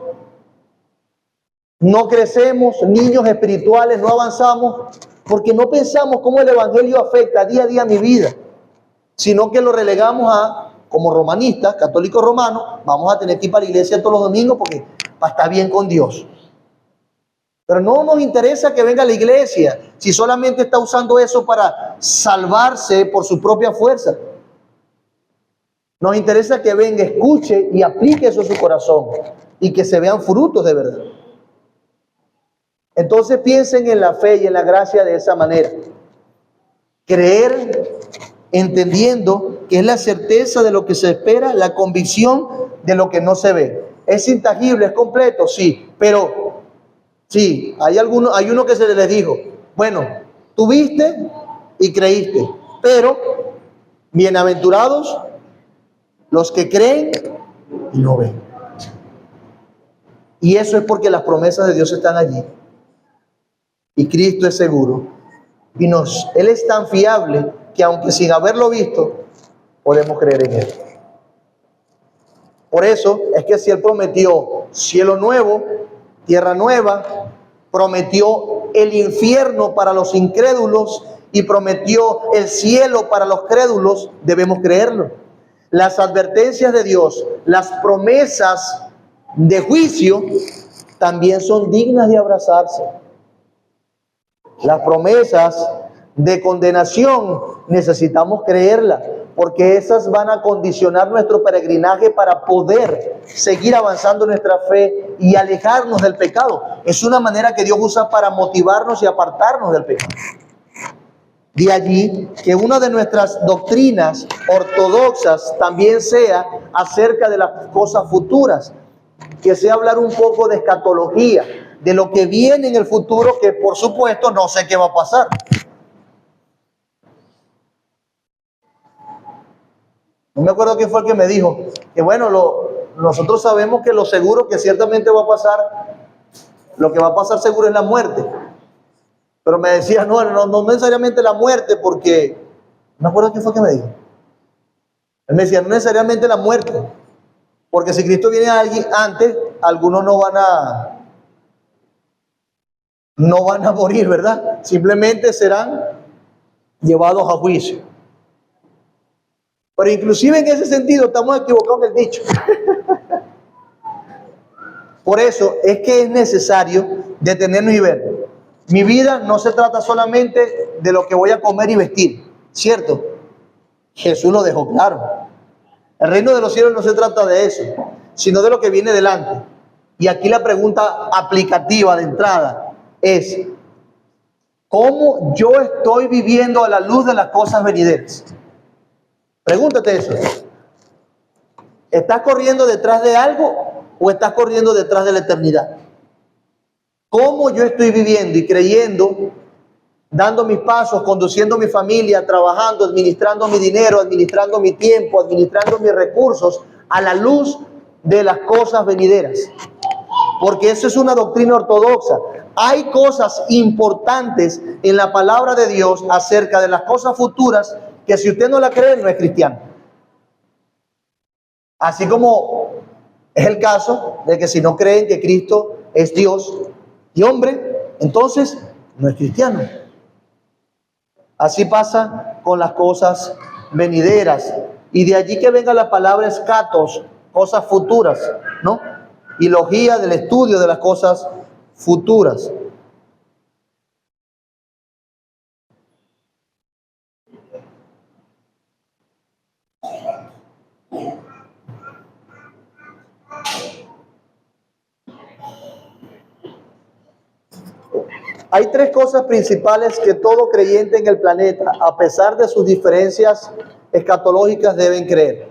no crecemos, niños espirituales, no avanzamos, porque no pensamos cómo el Evangelio afecta día a día mi vida, sino que lo relegamos a, como romanistas, católicos romanos, vamos a tener que ir para la iglesia todos los domingos porque para estar bien con Dios. Pero no nos interesa que venga a la iglesia si solamente está usando eso para salvarse por su propia fuerza. Nos interesa que venga, escuche y aplique eso a su corazón y que se vean frutos de verdad. Entonces piensen en la fe y en la gracia de esa manera. Creer entendiendo que es la certeza de lo que se espera, la convicción de lo que no se ve. ¿Es intangible, es completo? Sí, pero sí, hay uno que se les dijo, bueno, tuviste y creíste, pero bienaventurados los que creen y no ven. Y eso es porque las promesas de Dios están allí. Y Cristo es seguro. Y Él es tan fiable que aunque sin haberlo visto, podemos creer en Él. Por eso es que si Él prometió cielo nuevo, tierra nueva, prometió el infierno para los incrédulos y prometió el cielo para los crédulos, debemos creerlo. Las advertencias de Dios, las promesas de juicio, también son dignas de abrazarse. Las promesas de condenación necesitamos creerlas, porque esas van a condicionar nuestro peregrinaje para poder seguir avanzando en nuestra fe y alejarnos del pecado. Es una manera que Dios usa para motivarnos y apartarnos del pecado. De allí que una de nuestras doctrinas ortodoxas también sea acerca de las cosas futuras, que sea hablar un poco de escatología, de lo que viene en el futuro, que por supuesto no sé qué va a pasar. No me acuerdo quién fue el que me dijo que bueno, nosotros sabemos que lo seguro que ciertamente va a pasar, lo que va a pasar seguro es la muerte. Pero me decía, no necesariamente la muerte, porque no me acuerdo quién fue el que me dijo. Él me decía, no necesariamente la muerte, porque si Cristo viene a alguien antes, algunos no van a morir, ¿verdad? Simplemente serán llevados a juicio. Pero inclusive en ese sentido estamos equivocados en el dicho. Por eso es que es necesario detenernos y ver. Mi vida no se trata solamente de lo que voy a comer y vestir, ¿cierto? Jesús lo dejó claro. El reino de los cielos no se trata de eso, sino de lo que viene delante. Y aquí la pregunta aplicativa de entrada es: ¿cómo yo estoy viviendo a la luz de las cosas venideras? Pregúntate eso. ¿Estás corriendo detrás de algo o estás corriendo detrás de la eternidad? ¿Cómo yo estoy viviendo y creyendo, dando mis pasos, conduciendo mi familia, trabajando, administrando mi dinero, administrando mi tiempo, administrando mis recursos a la luz de las cosas venideras? Porque eso es una doctrina ortodoxa. Hay cosas importantes en la palabra de Dios acerca de las cosas futuras que si usted no la cree, no es cristiano. Así como es el caso de que si no creen que Cristo es Dios y hombre, entonces no es cristiano. Así pasa con las cosas venideras. Y de allí que venga la palabra escatos, cosas futuras, ¿no? Y logía del estudio de las cosas futuras. Hay tres cosas principales que todo creyente en el planeta, a pesar de sus diferencias escatológicas, deben creer.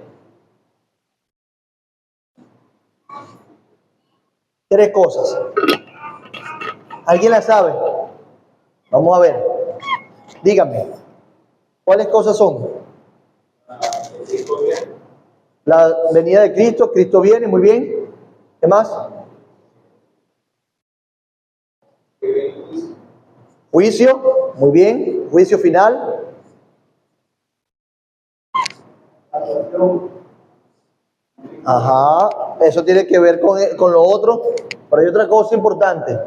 Tres cosas. ¿Alguien las sabe? Vamos a ver. Díganme. ¿Cuáles cosas son? La venida de Cristo. Cristo viene, muy bien. ¿Qué más? Juicio, muy bien. Juicio final. Ajá, eso tiene que ver con lo otro. Pero hay otra cosa importante.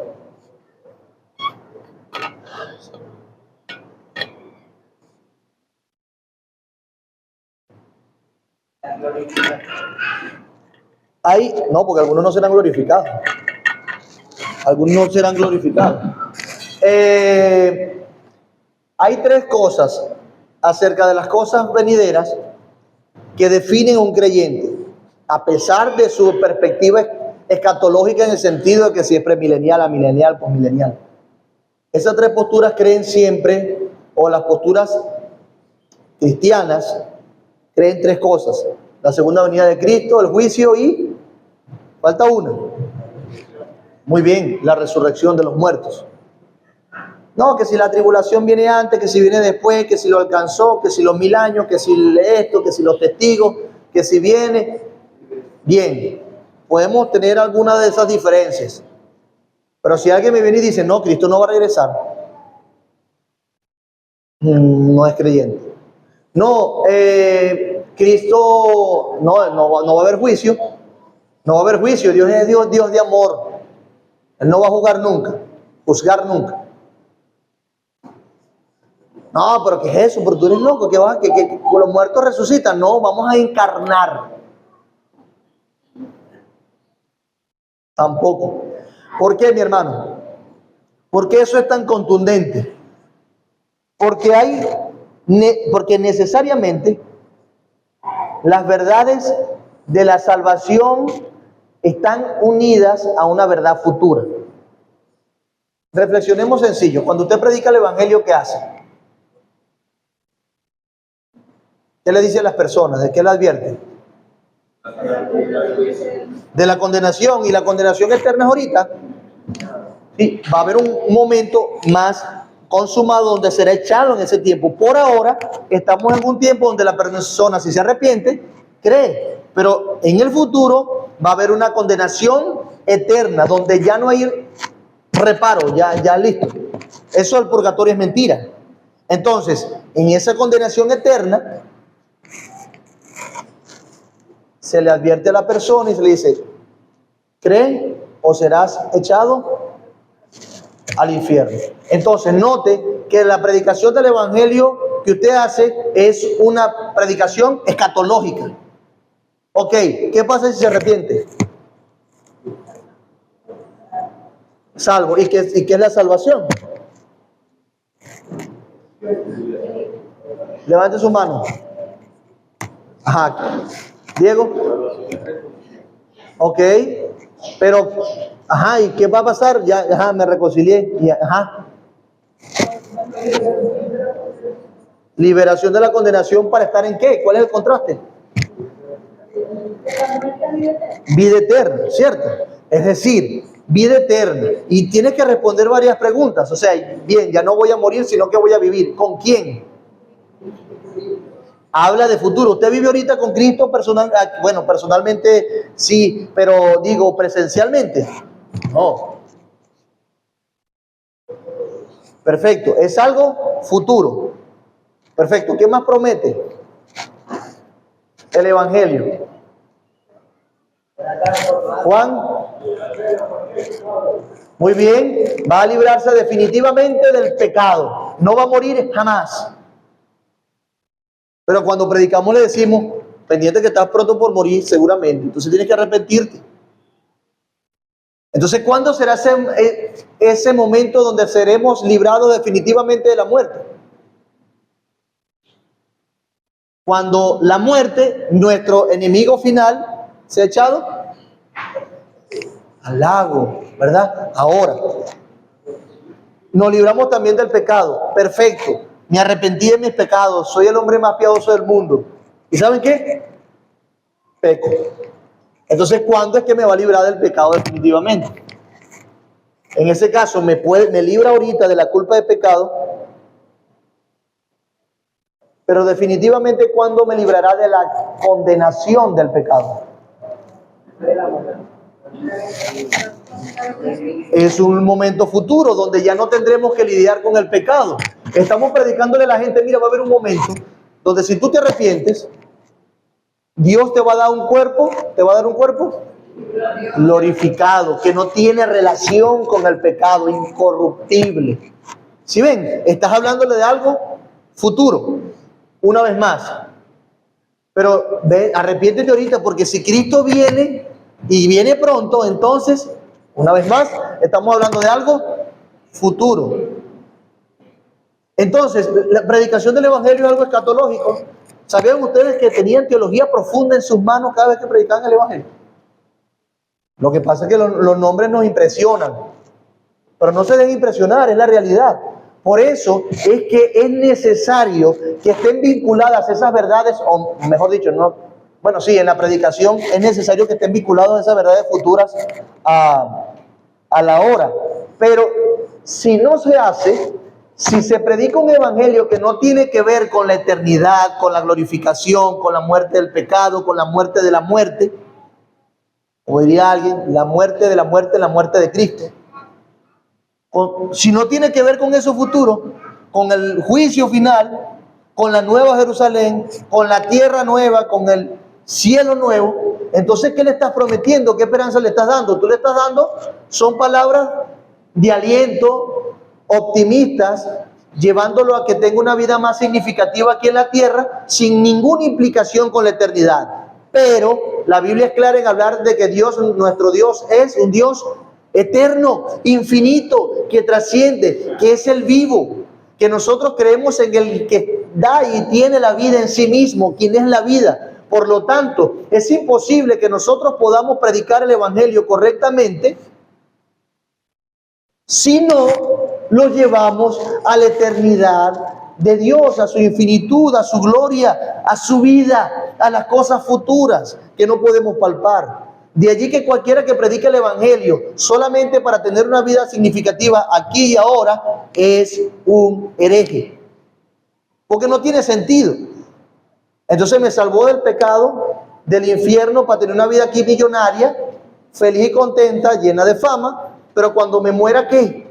No, porque algunos no serán glorificados. Algunos no serán glorificados. Hay tres cosas acerca de las cosas venideras que definen a un creyente, a pesar de su perspectiva escatológica, en el sentido de que si es premilenial, amilenial, posmilenial. Esas tres posturas creen siempre, o las posturas cristianas creen tres cosas: la segunda venida de Cristo, el juicio y falta una. Muy bien, la resurrección de los muertos. No, que si la tribulación viene antes, que si viene después, que si lo alcanzó, que si los 1000 años, que si esto, que si los testigos, que si viene. Bien, podemos tener alguna de esas diferencias. Pero si alguien me viene y dice, no, Cristo no va a regresar, no es creyente. No, Cristo, no va a haber juicio. No va a haber juicio. Dios es Dios de amor. Él no va a juzgar nunca. No, pero ¿qué es eso? Pero tú eres loco, que los muertos resucitan. No, vamos a encarnar. Tampoco. ¿Por qué, mi hermano? ¿Por qué eso es tan contundente? Porque necesariamente las verdades de la salvación están unidas a una verdad futura. Reflexionemos sencillo. Cuando usted predica el evangelio, ¿qué hace? ¿Qué le dice a las personas? ¿De qué le advierte? De la condenación. ¿Y la condenación eterna es ahorita? Sí, va a haber un momento más consumado donde será echado en ese tiempo. Por ahora estamos en un tiempo donde la persona, si se arrepiente, cree. Pero en el futuro va a haber una condenación eterna donde ya no hay reparo, ya listo. Eso del purgatorio es mentira. Entonces, en esa condenación eterna se le advierte a la persona y se le dice: cree o serás echado al infierno. Entonces, note que la predicación del evangelio que usted hace es una predicación escatológica. Ok, ¿qué pasa si se arrepiente? Salvo. ¿Y qué es la salvación? Levante su mano. Ajá. Diego. Ok. Pero, ajá, ¿y qué va a pasar? Ya, ajá, me reconcilié. Y, ajá. Liberación de la condenación para estar en qué? ¿Cuál es el contraste? Vida eterna, ¿cierto? Es decir, vida eterna. Y tienes que responder varias preguntas. O sea, bien, ya no voy a morir, sino que voy a vivir. ¿Con quién? Habla de futuro. ¿Usted vive ahorita con Cristo personal? Bueno, personalmente sí, pero digo, presencialmente. No. Perfecto. Es algo futuro. Perfecto. ¿Qué más promete? El Evangelio. Juan. Muy bien. Va a librarse definitivamente del pecado. No va a morir jamás. Pero cuando predicamos le decimos: pendiente que estás pronto por morir, seguramente. Entonces tienes que arrepentirte. Entonces, ¿cuándo será ese momento donde seremos librados definitivamente de la muerte? Cuando la muerte, nuestro enemigo final, se ha echado al lago, ¿verdad? Ahora, nos libramos también del pecado. Perfecto. Me arrepentí de mis pecados. Soy el hombre más piadoso del mundo. ¿Y saben qué? Peco. Entonces, ¿cuándo es que me va a librar del pecado definitivamente? En ese caso, me libra ahorita de la culpa de pecado, pero definitivamente, ¿cuándo me librará de la condenación del pecado? Es un momento futuro donde ya no tendremos que lidiar con el pecado. Estamos predicándole a la gente: mira, va a haber un momento donde si tú te arrepientes, Dios te va a dar un cuerpo, glorificado, que no tiene relación con el pecado, incorruptible. ¿Sí ven? Estás hablándole de algo futuro, una vez más. Pero arrepiéntete ahorita, porque si Cristo viene y viene pronto, entonces, una vez más, estamos hablando de algo futuro. Entonces, la predicación del evangelio es algo escatológico. ¿Sabían ustedes que tenían teología profunda en sus manos cada vez que predicaban el evangelio? Lo que pasa es que los nombres nos impresionan, pero no se dejen impresionar, es la realidad. Por eso es que es necesario que estén vinculadas esas verdades, o mejor dicho, no, bueno, sí, en la predicación es necesario que estén vinculadas esas verdades futuras a la hora. Pero si no se hace, si se predica un evangelio que no tiene que ver con la eternidad, con la glorificación, con la muerte del pecado, con la muerte de la muerte, o diría alguien, la muerte de la muerte, la muerte de Cristo. Si no tiene que ver con eso futuro, con el juicio final, con la nueva Jerusalén, con la tierra nueva, con el cielo nuevo, entonces, ¿qué le estás prometiendo? ¿Qué esperanza le estás dando? Tú le estás dando, son palabras de aliento, optimistas, llevándolo a que tenga una vida más significativa aquí en la tierra, sin ninguna implicación con la eternidad. Pero la Biblia es clara en hablar de que Dios, nuestro Dios, es un Dios eterno, infinito, que trasciende, que es el vivo, que nosotros creemos en el que da y tiene la vida en sí mismo, quien es la vida. Por lo tanto, es imposible que nosotros podamos predicar el evangelio correctamente si no lo llevamos a la eternidad de Dios, a su infinitud, a su gloria, a su vida, a las cosas futuras que no podemos palpar. De allí que cualquiera que predique el evangelio solamente para tener una vida significativa aquí y ahora es un hereje, porque no tiene sentido. Entonces me salvó del pecado, del infierno, para tener una vida aquí millonaria, feliz y contenta, llena de fama, pero cuando me muera, ¿qué?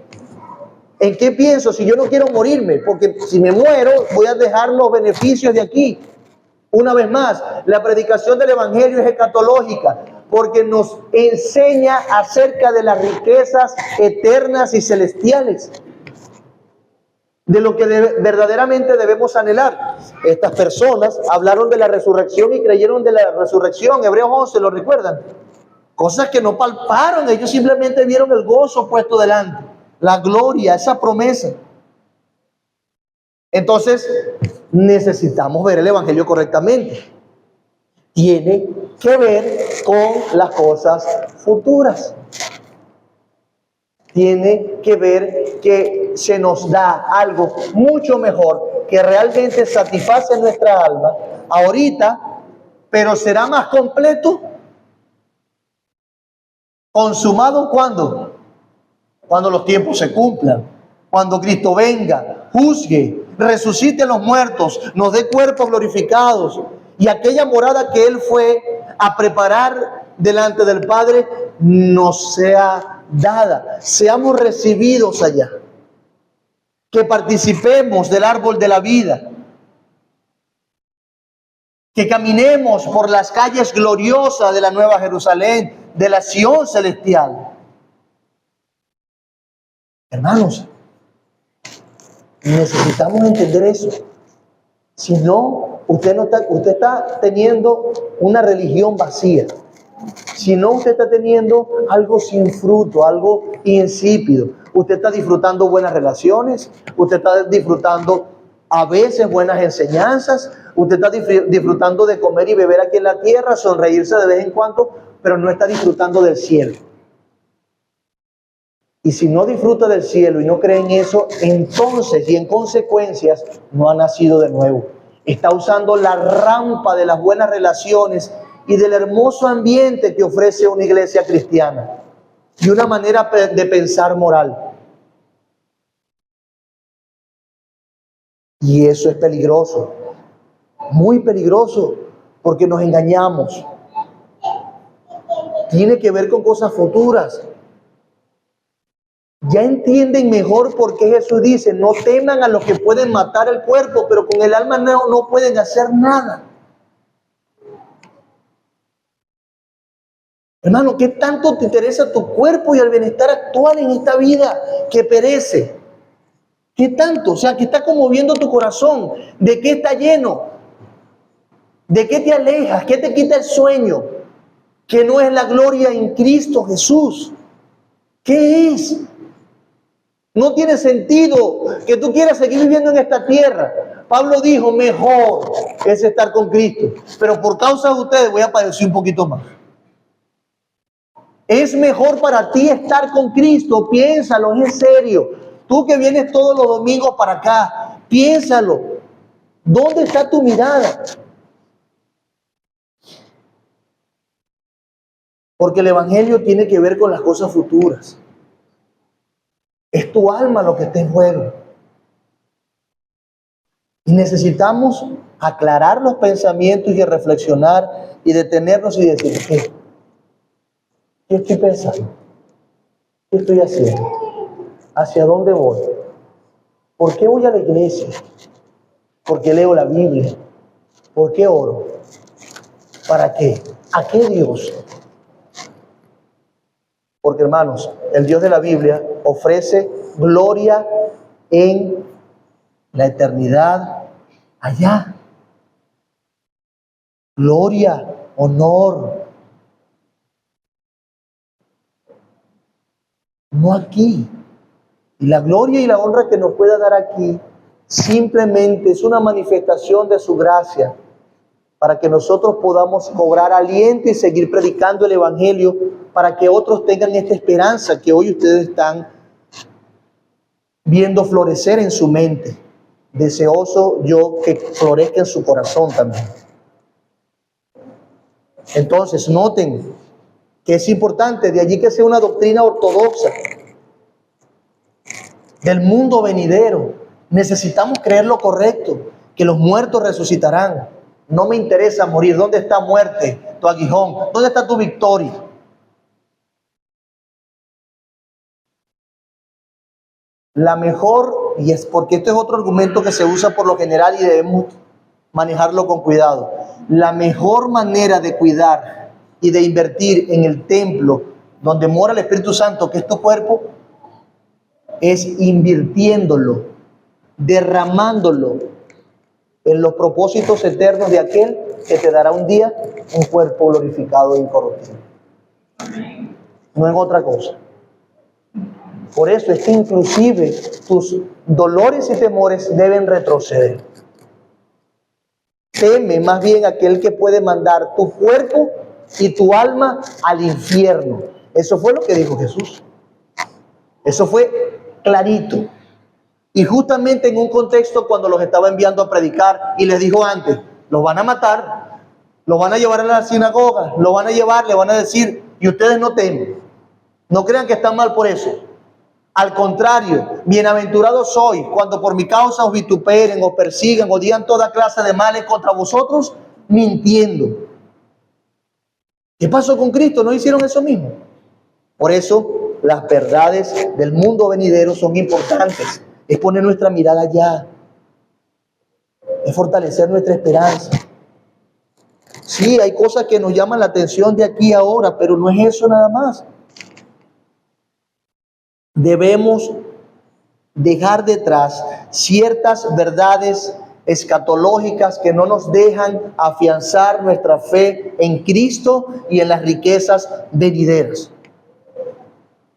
¿En qué pienso? Si yo no quiero morirme, porque si me muero voy a dejar los beneficios de aquí. Una vez más, la predicación del evangelio es escatológica, porque nos enseña acerca de las riquezas eternas y celestiales, de lo que verdaderamente debemos anhelar. Estas personas hablaron de la resurrección y creyeron de la resurrección. Hebreos 11, ¿lo recuerdan? Cosas que no palparon, ellos simplemente vieron el gozo puesto delante, la gloria, esa promesa. Entonces, necesitamos ver el evangelio correctamente. Tiene que ver con las cosas futuras. Tiene que ver que se nos da algo mucho mejor, que realmente satisface nuestra alma ahorita, pero será más completo, consumado ¿cuándo? Cuando los tiempos se cumplan, cuando Cristo venga, juzgue, resucite a los muertos, nos dé cuerpos glorificados, y aquella morada que Él fue a preparar delante del Padre nos sea dada, seamos recibidos allá, que participemos del árbol de la vida, que caminemos por las calles gloriosas de la Nueva Jerusalén, de la Sión celestial. Hermanos, necesitamos entender eso. Si no, usted está teniendo una religión vacía. Si no, usted está teniendo algo sin fruto, algo insípido. Usted está disfrutando buenas relaciones, usted está disfrutando a veces buenas enseñanzas, usted está disfrutando de comer y beber aquí en la tierra, sonreírse de vez en cuando, pero no está disfrutando del cielo. Y si no disfruta del cielo y no cree en eso, entonces y en consecuencias no ha nacido de nuevo. Está usando la rampa de las buenas relaciones y del hermoso ambiente que ofrece una iglesia cristiana y una manera de pensar moral. Y eso es peligroso, muy peligroso, porque nos engañamos. Tiene que ver con cosas futuras. Ya entienden mejor por qué Jesús dice, no teman a los que pueden matar el cuerpo, pero con el alma no pueden hacer nada. Hermano, ¿qué tanto te interesa tu cuerpo y el bienestar actual en esta vida que perece? ¿Qué tanto? O sea, ¿qué está conmoviendo tu corazón? ¿De qué está lleno? ¿De qué te alejas? ¿Qué te quita el sueño? Que no es la gloria en Cristo Jesús. ¿Qué es? No tiene sentido que tú quieras seguir viviendo en esta tierra. Pablo dijo, mejor es estar con Cristo. Pero por causa de ustedes voy a padecer un poquito más. Es mejor para ti estar con Cristo. Piénsalo, es en serio. Tú que vienes todos los domingos para acá, piénsalo. ¿Dónde está tu mirada? Porque el evangelio tiene que ver con las cosas futuras. Es tu alma lo que está en juego. Y necesitamos aclarar los pensamientos y reflexionar y detenernos y decir, ¿qué estoy pensando? ¿Qué estoy haciendo? ¿Hacia dónde voy? ¿Por qué voy a la iglesia? ¿Por qué leo la Biblia? ¿Por qué oro? ¿Para qué? ¿A qué Dios? Porque hermanos, el Dios de la Biblia ofrece gloria en la eternidad allá. Gloria, honor. No aquí. Y la gloria y la honra que nos pueda dar aquí simplemente es una manifestación de su gracia para que nosotros podamos cobrar aliento y seguir predicando el Evangelio, para que otros tengan esta esperanza que hoy ustedes están viendo florecer en su mente. Deseoso yo que florezca en su corazón también. Entonces, noten que es importante, de allí que sea una doctrina ortodoxa del mundo venidero. Necesitamos creer lo correcto, que los muertos resucitarán. No me interesa morir. ¿Dónde está muerte, tu aguijón? ¿Dónde está tu victoria? La mejor, y es porque este es otro argumento que se usa por lo general y debemos manejarlo con cuidado. La mejor manera de cuidar y de invertir en el templo donde mora el Espíritu Santo, que es tu cuerpo, es invirtiéndolo, derramándolo en los propósitos eternos de aquel que te dará un día un cuerpo glorificado e incorruptible. No en otra cosa. Por eso es que inclusive tus dolores y temores deben retroceder. Teme más bien aquel que puede mandar tu cuerpo y tu alma al infierno. Eso fue lo que dijo Jesús. Eso fue clarito. Y justamente en un contexto cuando los estaba enviando a predicar y les dijo antes, los van a matar, los van a llevar a la sinagoga, los van a llevar, le van a decir, y ustedes no temen. No crean que están mal por eso. Al contrario, bienaventurados sois cuando por mi causa os vituperen, os persigan, os digan toda clase de males contra vosotros, mintiendo. ¿Qué pasó con Cristo? ¿No hicieron eso mismo? Por eso, las verdades del mundo venidero son importantes. Es poner nuestra mirada allá. Es fortalecer nuestra esperanza. Sí, hay cosas que nos llaman la atención de aquí a ahora, pero no es eso nada más. Debemos dejar detrás ciertas verdades escatológicas que no nos dejan afianzar nuestra fe en Cristo y en las riquezas venideras.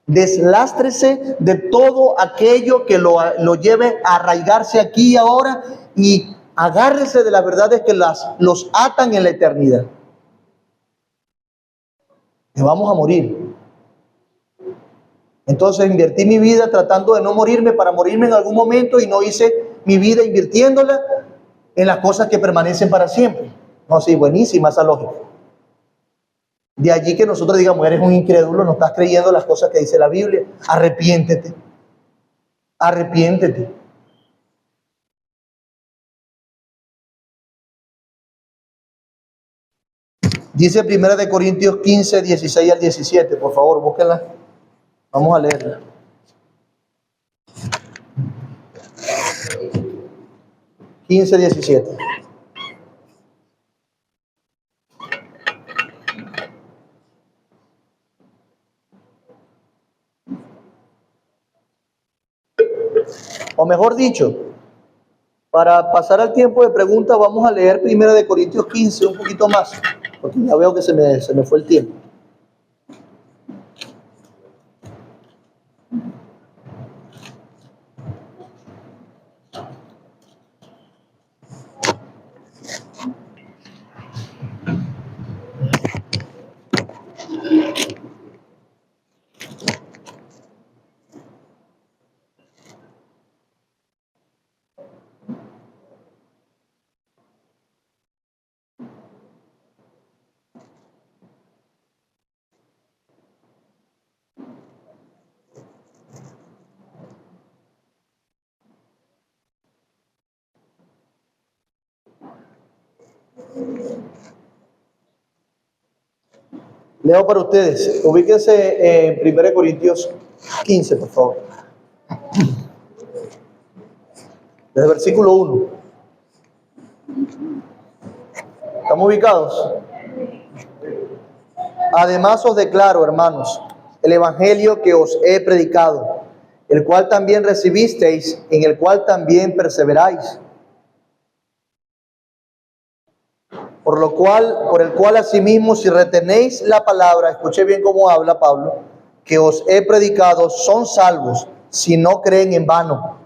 Deslástrese de todo aquello que lo lleve a arraigarse aquí y ahora y agárrese de las verdades que los atan en la eternidad. Que vamos a morir. Entonces invertí mi vida tratando de no morirme para morirme en algún momento y no hice mi vida invirtiéndola en las cosas que permanecen para siempre. No, sí, buenísima esa lógica. De allí que nosotros digamos, eres un incrédulo, no estás creyendo las cosas que dice la Biblia. Arrepiéntete. Arrepiéntete. Dice 1 Corintios 15, 16 al 17. Por favor, búsquenla. Vamos a leerla. 15, 17. O mejor dicho, para pasar al tiempo de preguntas, vamos a leer 1 Corintios 15 un poquito más, porque ya veo que se me fue el tiempo. Leo para ustedes. Ubíquense en 1 Corintios 15, por favor. Desde el versículo 1. ¿Estamos ubicados? Además os declaro, hermanos, el evangelio que os he predicado, el cual también recibisteis, en el cual también perseveráis. Por el cual asimismo, si retenéis la palabra, escuche bien cómo habla Pablo, que os he predicado, son salvos, si no creen en vano.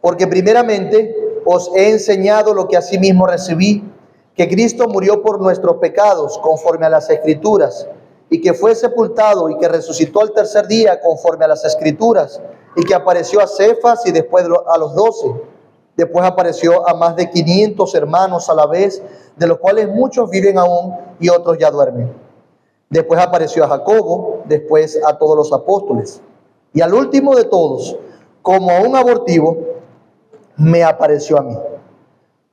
Porque primeramente os he enseñado lo que asimismo recibí, que Cristo murió por nuestros pecados, conforme a las Escrituras, y que fue sepultado y que resucitó al tercer día, conforme a las Escrituras, y que apareció a Cefas y después a los 12. Después apareció a más de 500 hermanos a la vez, de los cuales muchos viven aún y otros ya duermen. Después apareció a Jacobo, después a todos los apóstoles. Y al último de todos, como a un abortivo, me apareció a mí.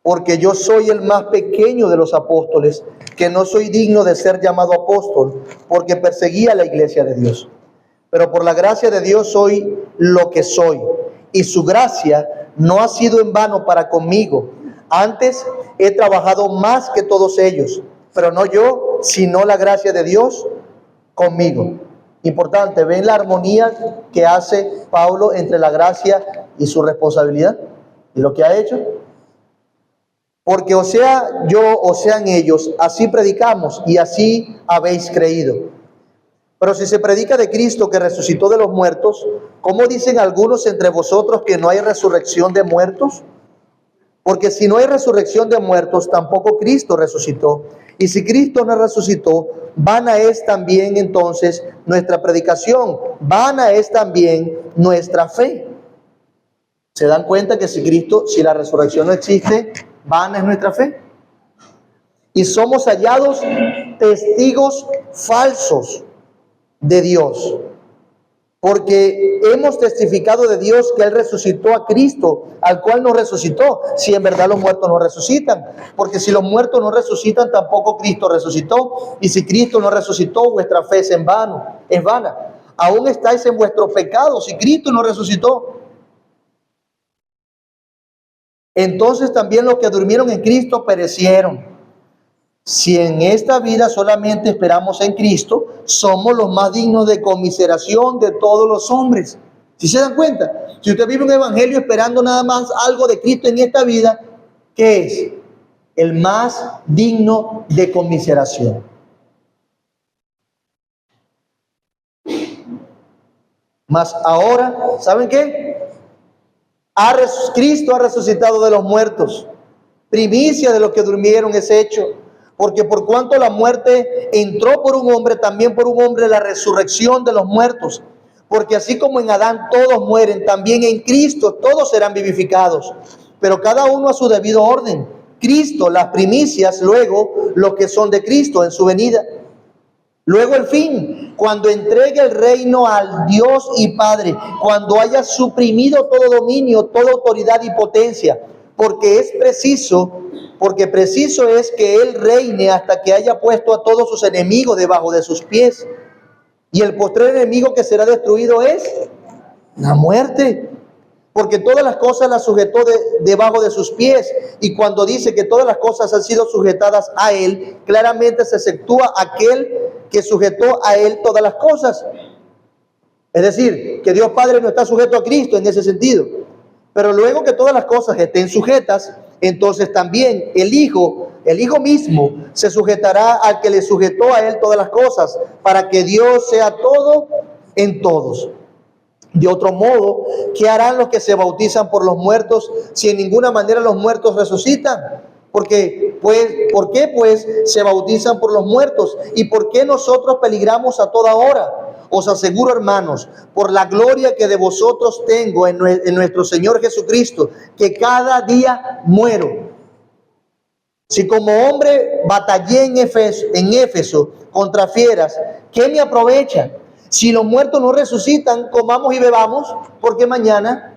Porque yo soy el más pequeño de los apóstoles, que no soy digno de ser llamado apóstol, porque perseguía la iglesia de Dios. Pero por la gracia de Dios soy lo que soy, y su gracia no ha sido en vano para conmigo. Antes he trabajado más que todos ellos, pero no yo, sino la gracia de Dios conmigo. Importante, ¿ven la armonía que hace Pablo entre la gracia y su responsabilidad? ¿Y lo que ha hecho? Porque o sea yo o sean ellos, así predicamos y así habéis creído. Pero si se predica de Cristo que resucitó de los muertos, ¿cómo dicen algunos entre vosotros que no hay resurrección de muertos? Porque si no hay resurrección de muertos, tampoco Cristo resucitó. Y si Cristo no resucitó, vana es también entonces nuestra predicación, vana es también nuestra fe. ¿Se dan cuenta que si la resurrección no existe, vana es nuestra fe? Y somos hallados testigos falsos de Dios, porque hemos testificado de Dios que Él resucitó a Cristo, al cual no resucitó, si en verdad los muertos no resucitan. Porque si los muertos no resucitan, tampoco Cristo resucitó. Y si Cristo no resucitó, vuestra fe es vana. Aún estáis en vuestros pecados, si Cristo no resucitó. Entonces también los que durmieron en Cristo perecieron. Si en esta vida solamente esperamos en Cristo, somos los más dignos de conmiseración de todos los hombres. ¿Sí se dan cuenta? Si usted vive un evangelio esperando nada más algo de Cristo en esta vida, ¿qué es? El más digno de conmiseración. Mas ahora, ¿saben qué? Cristo ha resucitado de los muertos. Primicia de los que durmieron es hecho. Porque por cuanto la muerte entró por un hombre, también por un hombre la resurrección de los muertos. Porque así como en Adán todos mueren, también en Cristo todos serán vivificados. Pero cada uno a su debido orden. Cristo, las primicias, luego los que son de Cristo en su venida. Luego el fin, cuando entregue el reino al Dios y Padre, cuando haya suprimido todo dominio, toda autoridad y potencia. Porque preciso es que Él reine hasta que haya puesto a todos sus enemigos debajo de sus pies. Y el postrer enemigo que será destruido es la muerte. Porque todas las cosas las sujetó debajo de sus pies. Y cuando dice que todas las cosas han sido sujetadas a Él, claramente se exceptúa aquel que sujetó a Él todas las cosas. Es decir, que Dios Padre no está sujeto a Cristo en ese sentido. Pero luego que todas las cosas estén sujetas, entonces también el Hijo mismo se sujetará al que le sujetó a Él todas las cosas, para que Dios sea todo en todos. De otro modo, ¿qué harán los que se bautizan por los muertos si en ninguna manera los muertos resucitan? ¿Por qué pues se bautizan por los muertos? ¿Y por qué nosotros peligramos a toda hora? Os aseguro, hermanos, por la gloria que de vosotros tengo en nuestro Señor Jesucristo, que cada día muero. Si como hombre batallé en Éfeso contra fieras, ¿qué me aprovecha? Si los muertos no resucitan, comamos y bebamos, porque mañana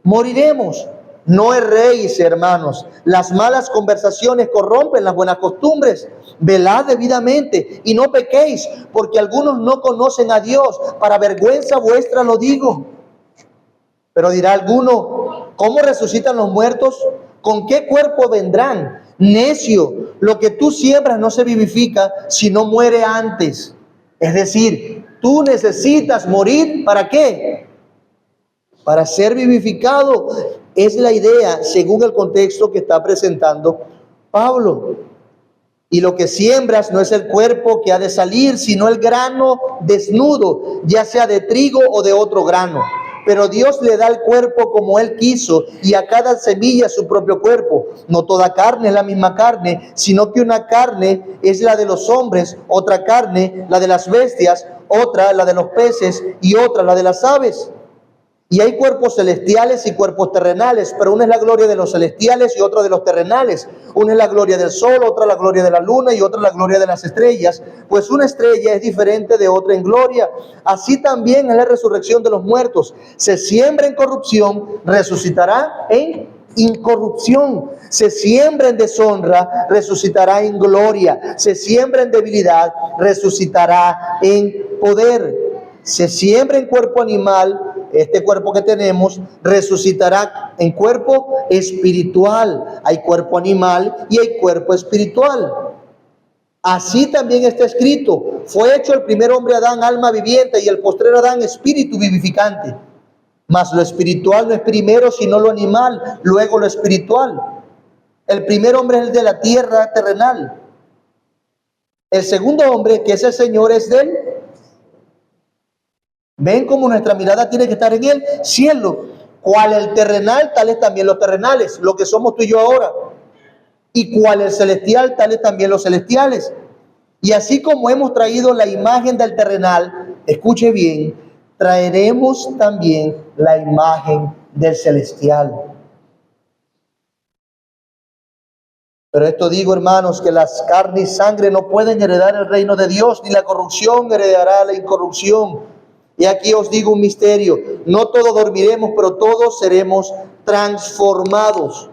moriremos. No erréis, hermanos. Las malas conversaciones corrompen las buenas costumbres. Velad debidamente y no pequéis, porque algunos no conocen a Dios. Para vergüenza vuestra lo digo. Pero dirá alguno, ¿cómo resucitan los muertos? ¿Con qué cuerpo vendrán? Necio, lo que tú siembras no se vivifica si no muere antes. Es decir, tú necesitas morir, ¿para qué? Para ser vivificado. Es la idea según el contexto que está presentando Pablo. Y lo que siembras no es el cuerpo que ha de salir, sino el grano desnudo, ya sea de trigo o de otro grano. Pero Dios le da el cuerpo como Él quiso, y a cada semilla su propio cuerpo. No toda carne es la misma carne, sino que una carne es la de los hombres, otra carne la de las bestias, otra la de los peces y otra la de las aves. Y hay cuerpos celestiales y cuerpos terrenales, pero una es la gloria de los celestiales y otra de los terrenales. Una es la gloria del sol, otra la gloria de la luna y otra la gloria de las estrellas. Pues una estrella es diferente de otra en gloria. Así también es la resurrección de los muertos. Se siembra en corrupción, resucitará en incorrupción. Se siembra en deshonra, resucitará en gloria. Se siembra en debilidad, resucitará en poder. Se siembra en cuerpo animal, este cuerpo que tenemos, resucitará en cuerpo espiritual. Hay cuerpo animal y hay cuerpo espiritual. Así también está escrito: fue hecho el primer hombre Adán alma viviente y el postrero Adán espíritu vivificante. Mas lo espiritual no es primero sino lo animal, luego lo espiritual. El primer hombre es el de la tierra terrenal. El segundo hombre, que es el Señor, es del... ¿Ven cómo nuestra mirada tiene que estar en el cielo? Cual el terrenal, tales también los terrenales, lo que somos tú y yo ahora. Y cual el celestial, tales también los celestiales. Y así como hemos traído la imagen del terrenal, escuche bien, traeremos también la imagen del celestial. Pero esto digo, hermanos, que las carnes y sangre no pueden heredar el reino de Dios, ni la corrupción heredará la incorrupción. Y aquí os digo un misterio: no todos dormiremos, pero todos seremos transformados.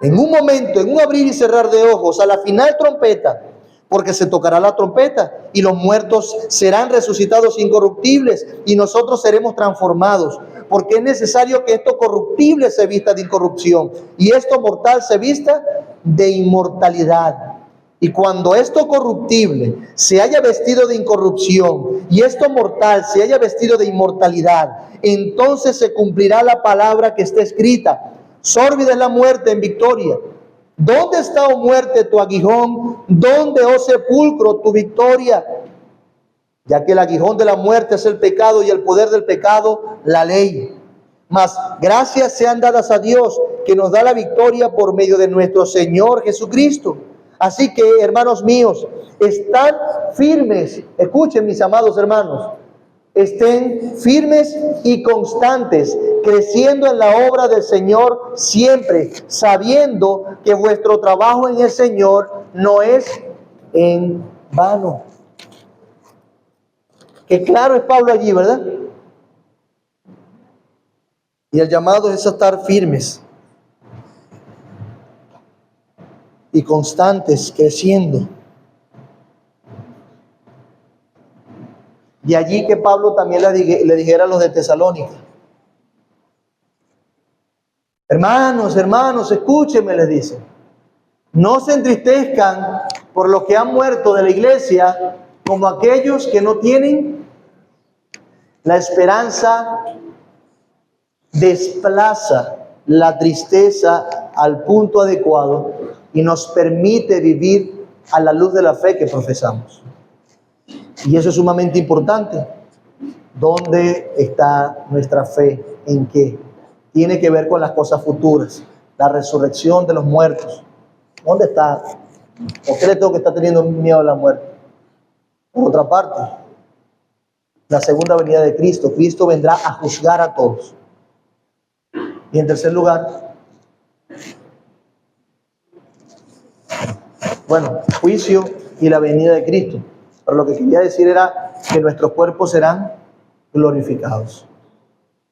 En un momento, en un abrir y cerrar de ojos, a la final trompeta, porque se tocará la trompeta y los muertos serán resucitados incorruptibles y nosotros seremos transformados, porque es necesario que esto corruptible se vista de incorrupción y esto mortal se vista de inmortalidad. Y cuando esto corruptible se haya vestido de incorrupción y esto mortal se haya vestido de inmortalidad, entonces se cumplirá la palabra que está escrita: sórbida es la muerte en victoria. ¿Dónde está, oh muerte, tu aguijón? ¿Dónde, oh sepulcro, tu victoria? Ya que el aguijón de la muerte es el pecado y el poder del pecado, la ley. Mas gracias sean dadas a Dios, que nos da la victoria por medio de nuestro Señor Jesucristo. Así que, hermanos míos, están firmes. Escuchen, mis amados hermanos. Estén firmes y constantes, creciendo en la obra del Señor siempre, sabiendo que vuestro trabajo en el Señor no es en vano. Que claro es Pablo allí, ¿verdad? Y el llamado es a estar firmes y constantes, creciendo. De allí que Pablo también le dijera a los de Tesalónica: hermanos, escúchenme, les dice, no se entristezcan por los que han muerto de la iglesia, como aquellos que no tienen la esperanza. Desplaza la tristeza al punto adecuado y nos permite vivir a la luz de la fe que profesamos. Y eso es sumamente importante. ¿Dónde está nuestra fe? ¿En qué? Tiene que ver con las cosas futuras, la resurrección de los muertos. ¿Dónde está? ¿Por qué le tengo que estar teniendo miedo a la muerte? Por otra parte, la segunda venida de Cristo. Cristo vendrá a juzgar a todos. Y en tercer lugar, bueno, juicio y la venida de Cristo. Pero lo que quería decir era que nuestros cuerpos serán glorificados.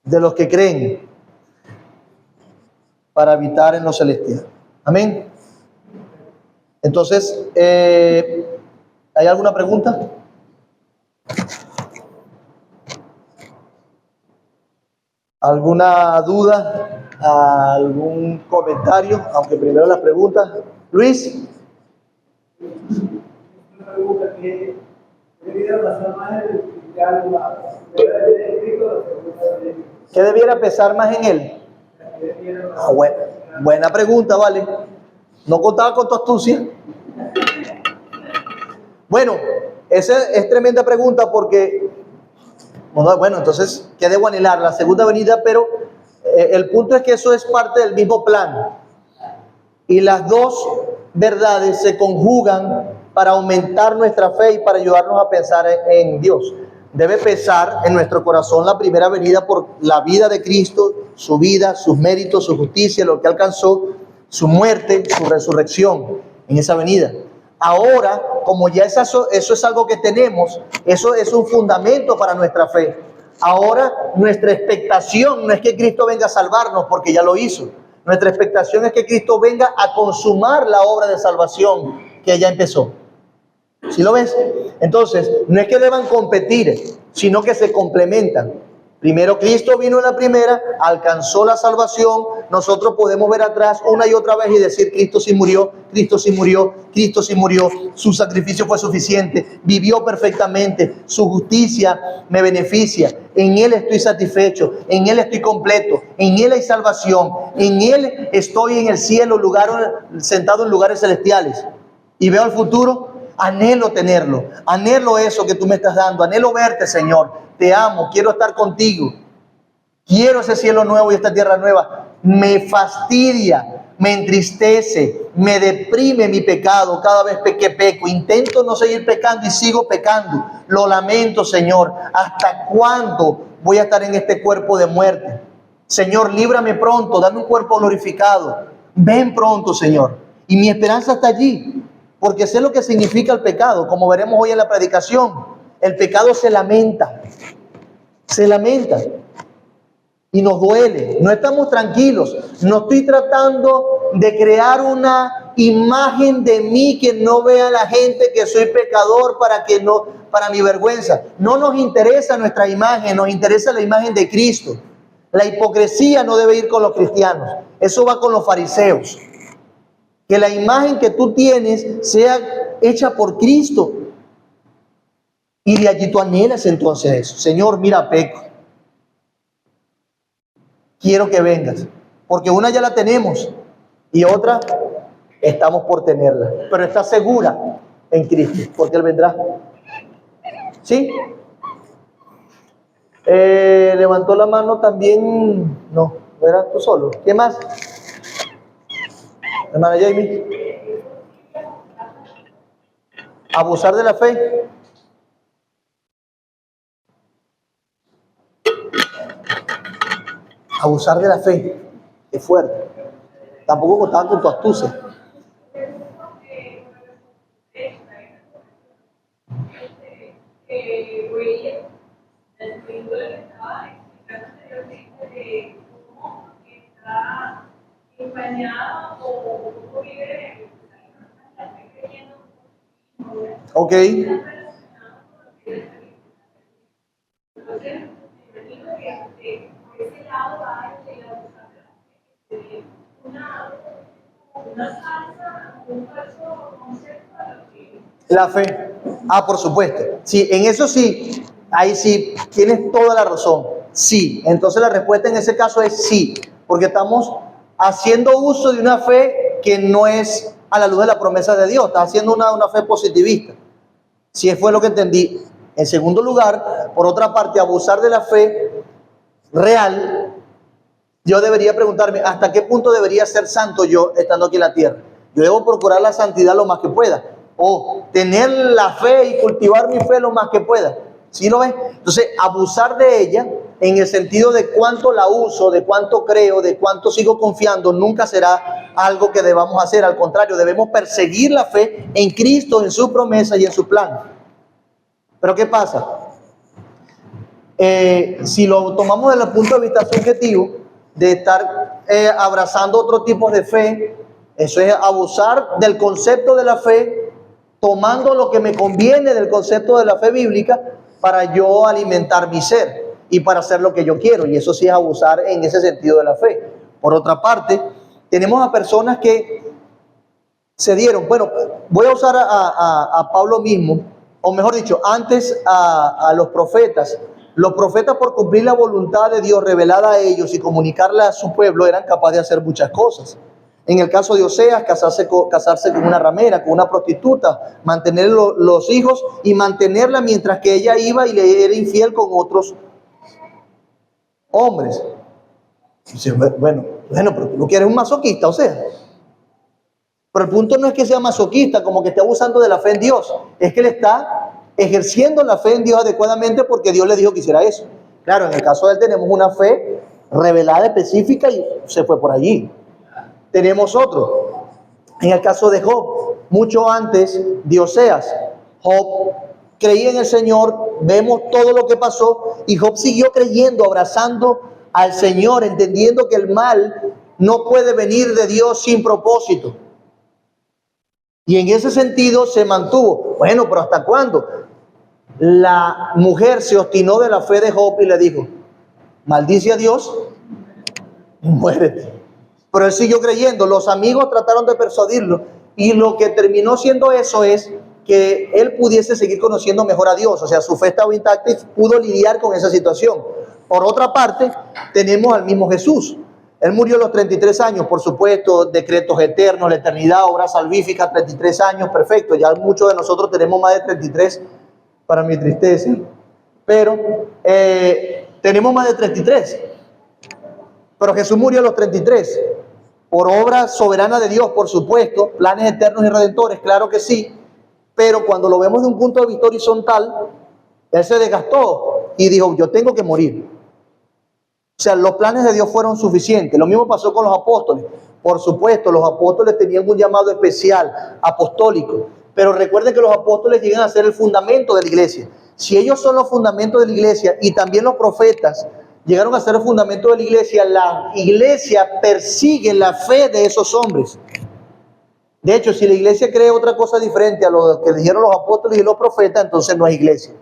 De los que creen, para habitar en lo celestial. Amén. Entonces, ¿hay alguna pregunta? ¿Alguna duda? ¿Algún comentario? Aunque primero las preguntas. Luis. Una pregunta que debería pasar más en el cristiano, la primera de Cristo, la segunda de Cristo. ¿Qué debiera pesar más en él? Buena pregunta, vale. No contaba con tu astucia. Bueno, esa es tremenda pregunta porque, bueno, entonces, ¿qué debo anhelar? La segunda venida, pero el punto es que eso es parte del mismo plan. Y las dos verdades se conjugan para aumentar nuestra fe y para ayudarnos a pensar en Dios. Debe pesar en nuestro corazón la primera venida por la vida de Cristo, su vida, sus méritos, su justicia, lo que alcanzó, su muerte, su resurrección en esa venida. Ahora, como ya eso es algo que tenemos, eso es un fundamento para nuestra fe. Ahora, nuestra expectación no es que Cristo venga a salvarnos porque ya lo hizo. Nuestra expectación es que Cristo venga a consumar la obra de salvación que ya empezó. ¿Sí lo ves? Entonces, no es que deban competir, sino que se complementan. Primero Cristo vino en la primera, alcanzó la salvación. Nosotros podemos ver atrás una y otra vez y decir: Cristo sí murió, Cristo sí murió, Cristo sí murió. Su sacrificio fue suficiente, vivió perfectamente, su justicia me beneficia. En Él estoy satisfecho, en Él estoy completo, en Él hay salvación, en Él estoy en el cielo, sentado en lugares celestiales. Y veo el futuro. Anhelo tenerlo, anhelo eso que tú me estás dando, anhelo verte, Señor. Te amo, quiero estar contigo. Quiero ese cielo nuevo y esta tierra nueva. Me fastidia, me entristece, me deprime mi pecado cada vez que peco. Intento no seguir pecando y sigo pecando. Lo lamento, Señor. ¿Hasta cuándo voy a estar en este cuerpo de muerte? Señor, líbrame pronto, dame un cuerpo glorificado. Ven pronto, Señor. Y mi esperanza está allí. Porque sé lo que significa el pecado, como veremos hoy en la predicación. El pecado se lamenta y nos duele. No estamos tranquilos. No estoy tratando de crear una imagen de mí que no vea la gente que soy pecador para mi vergüenza. No nos interesa nuestra imagen, nos interesa la imagen de Cristo. La hipocresía no debe ir con los cristianos. Eso va con los fariseos. Que la imagen que tú tienes sea hecha por Cristo. Y de allí tú anhelas entonces eso. Señor, mira, peco. Quiero que vengas. Porque una ya la tenemos y otra estamos por tenerla. Pero está segura en Cristo, porque Él vendrá. ¿Sí? Levantó la mano también. No eras tú solo. ¿Qué más? Hermana Jamie. Abusar de la fe. Abusar de la fe. Es fuerte. Tampoco contaba con tu astucia. Ok. La fe. Por supuesto. Sí, en eso sí. Ahí sí, tienes toda la razón. Sí. Entonces la respuesta en ese caso es sí. Porque estamos haciendo uso de una fe que no es a la luz de la promesa de Dios. Estás haciendo una fe positivista. Si fue lo que entendí. En segundo lugar, por otra parte, abusar de la fe real, yo debería preguntarme, ¿hasta qué punto debería ser santo yo estando aquí en la tierra? Yo debo procurar la santidad lo más que pueda, o tener la fe y cultivar mi fe lo más que pueda. ¿Sí lo ves? Entonces, abusar de ella en el sentido de cuánto la uso, de cuánto creo, de cuánto sigo confiando, nunca será algo que debamos hacer. Al contrario, debemos perseguir la fe en Cristo, en su promesa y en su plan. Pero ¿qué pasa? Si lo tomamos desde el punto de vista subjetivo, de estar abrazando otro tipo de fe, eso es abusar del concepto de la fe, tomando lo que me conviene del concepto de la fe bíblica para yo alimentar mi ser y para hacer lo que yo quiero. Y eso sí es abusar en ese sentido de la fe. Por otra parte, tenemos a personas que se dieron, bueno, voy a usar a Pablo mismo, o mejor dicho, antes a los profetas. Los profetas, por cumplir la voluntad de Dios revelada a ellos y comunicarla a su pueblo, eran capaces de hacer muchas cosas. En el caso de Oseas, casarse con una ramera, con una prostituta, mantener los hijos y mantenerla mientras que ella iba y le era infiel con otros hombres. Dice, bueno, pero tú no quieres un masoquista, Oseas. Pero el punto no es que sea masoquista, como que esté abusando de la fe en Dios. Es que él está ejerciendo la fe en Dios adecuadamente porque Dios le dijo que hiciera eso. Claro, en el caso de él tenemos una fe revelada, específica, y se fue por allí. Tenemos otro. En el caso de Job, mucho antes de Oseas, Job creía en el Señor, vemos todo lo que pasó, y Job siguió creyendo, abrazando al Señor, entendiendo que el mal no puede venir de Dios sin propósito. Y en ese sentido se mantuvo. Bueno, pero ¿hasta cuándo? La mujer se obstinó de la fe de Job y le dijo, maldice a Dios y muérete. Pero él siguió creyendo. Los amigos trataron de persuadirlo, y lo que terminó siendo eso es que él pudiese seguir conociendo mejor a Dios. O sea, su fe estaba intacta y pudo lidiar con esa situación. Por otra parte, tenemos al mismo Jesús. Él murió a los 33 años, por supuesto, decretos eternos, la eternidad, obra salvífica, 33 años, perfecto. Ya muchos de nosotros tenemos más de 33, para mi tristeza. Pero tenemos más de 33. Pero Jesús murió a los 33. Por obra soberana de Dios, por supuesto, planes eternos y redentores, claro que sí. Pero cuando lo vemos de un punto de vista horizontal, Él se desgastó y dijo, yo tengo que morir. O sea, los planes de Dios fueron suficientes. Lo mismo pasó con los apóstoles. Por supuesto, los apóstoles tenían un llamado especial, apostólico. Pero recuerden que los apóstoles llegan a ser el fundamento de la iglesia. Si ellos son los fundamentos de la iglesia, y también los profetas llegaron a ser el fundamento de la iglesia persigue la fe de esos hombres. De hecho, si la iglesia cree otra cosa diferente a lo que dijeron los apóstoles y los profetas, entonces no es iglesia.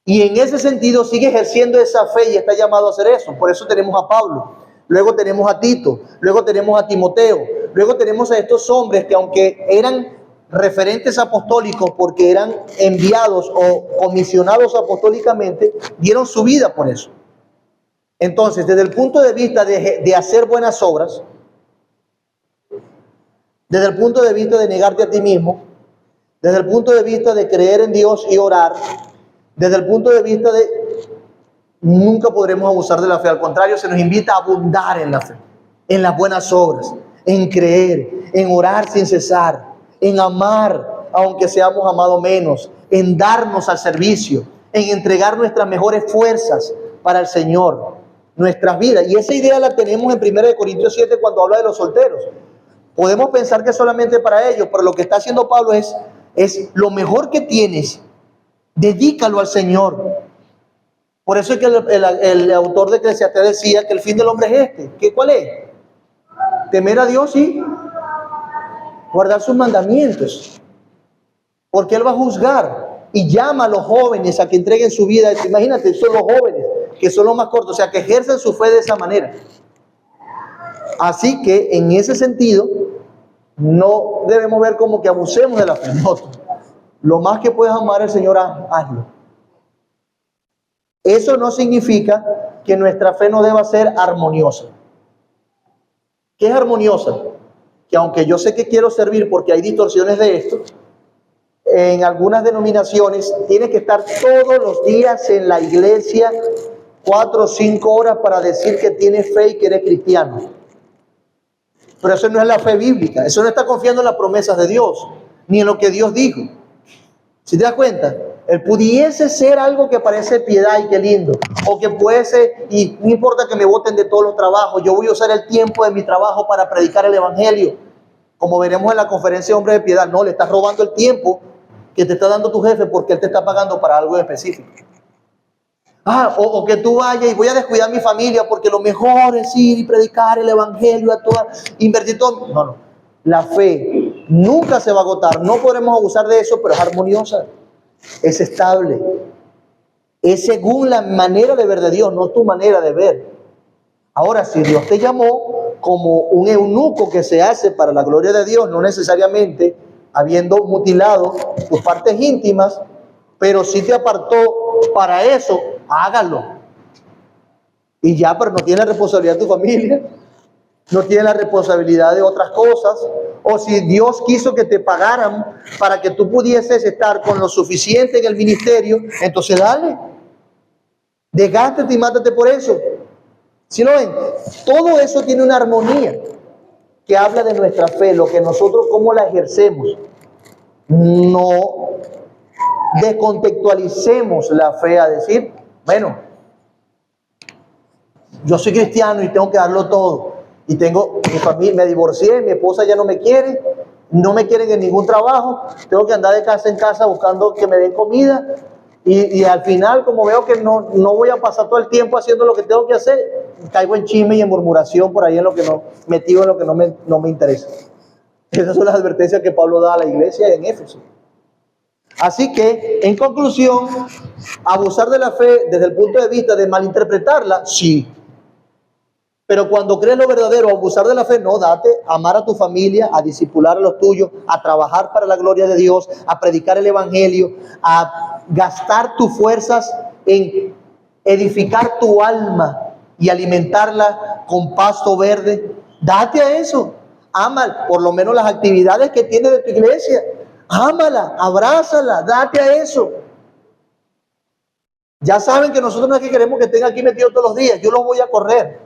Y en ese sentido sigue ejerciendo esa fe y está llamado a hacer eso. Por eso tenemos a Pablo, luego tenemos a Tito, luego tenemos a Timoteo, luego tenemos a estos hombres que, aunque eran referentes apostólicos porque eran enviados o comisionados apostólicamente, dieron su vida por eso. Entonces, desde el punto de vista de hacer buenas obras, desde el punto de vista de negarte a ti mismo, desde el punto de vista de creer en Dios y orar, desde el punto de vista de nunca podremos abusar de la fe. Al contrario, se nos invita a abundar en la fe, en las buenas obras, en creer, en orar sin cesar, en amar aunque seamos amados menos, en darnos al servicio, en entregar nuestras mejores fuerzas para el Señor, nuestras vidas. Y esa idea la tenemos en 1 Corintios 7 cuando habla de los solteros. Podemos pensar que solamente para ellos, pero lo que está haciendo Pablo es lo mejor que tienes, dedícalo al Señor. Por eso es que el autor de Eclesiastés decía que el fin del hombre es este. ¿Cuál es? Temer a Dios y guardar sus mandamientos. Porque Él va a juzgar y llama a los jóvenes a que entreguen su vida. Imagínate, son los jóvenes, que son los más cortos, o sea, que ejercen su fe de esa manera. Así que en ese sentido, no debemos ver como que abusemos de la fe. No. Lo más que puedes amar al Señor, hazlo. Eso no significa que nuestra fe no deba ser armoniosa. ¿Qué es armoniosa? Que aunque yo sé que quiero servir porque hay distorsiones de esto, en algunas denominaciones tienes que estar todos los días en la iglesia 4 o 5 horas para decir que tienes fe y que eres cristiano. Pero eso no es la fe bíblica. Eso no está confiando en las promesas de Dios, ni en lo que Dios dijo. ¿Si te das cuenta? Él pudiese ser algo que parece piedad y qué lindo, o que puede ser, y no importa que me voten de todos los trabajos, yo voy a usar el tiempo de mi trabajo para predicar el evangelio, como veremos en la conferencia de Hombres de Piedad. No, le estás robando el tiempo que te está dando tu jefe porque él te está pagando para algo específico. O que tú vayas y voy a descuidar mi familia porque lo mejor es ir y predicar el evangelio a toda, invertir todo. No. La fe nunca se va a agotar. No podremos abusar de eso, pero es armoniosa, es estable, es según la manera de ver de Dios, no tu manera de ver. Ahora, si Dios te llamó como un eunuco que se hace para la gloria de Dios, no necesariamente habiendo mutilado tus partes íntimas, pero si te apartó para eso, hágalo. Y ya, pero no tiene la responsabilidad de tu familia, no tiene la responsabilidad de otras cosas. O si Dios quiso que te pagaran para que tú pudieses estar con lo suficiente en el ministerio, entonces dale. Desgástate y mátate por eso. ¿Sí lo ven? Todo eso tiene una armonía que habla de nuestra fe, lo que nosotros, cómo la ejercemos. No descontextualicemos la fe a decir, bueno, yo soy cristiano y tengo que darlo todo. Y tengo mi familia, me divorcié, mi esposa ya no me quiere, no me quieren en ningún trabajo, tengo que andar de casa en casa buscando que me den comida. Y al final, como veo que no voy a pasar todo el tiempo haciendo lo que tengo que hacer, caigo en chisme y en murmuración por ahí en lo que no, metido en lo que no me interesa. Esas son las advertencias que Pablo da a la iglesia en Éfeso. Así que, en conclusión, abusar de la fe desde el punto de vista de malinterpretarla, sí. Pero cuando crees lo verdadero, abusar de la fe, no, date a amar a tu familia, a discipular a los tuyos, a trabajar para la gloria de Dios, a predicar el evangelio, a gastar tus fuerzas en edificar tu alma y alimentarla con pasto verde. Date a eso. Ama por lo menos las actividades que tiene de tu iglesia. Ámala, abrázala, date a eso. Ya saben que nosotros no es que queremos que estén aquí metidos todos los días. Yo los voy a correr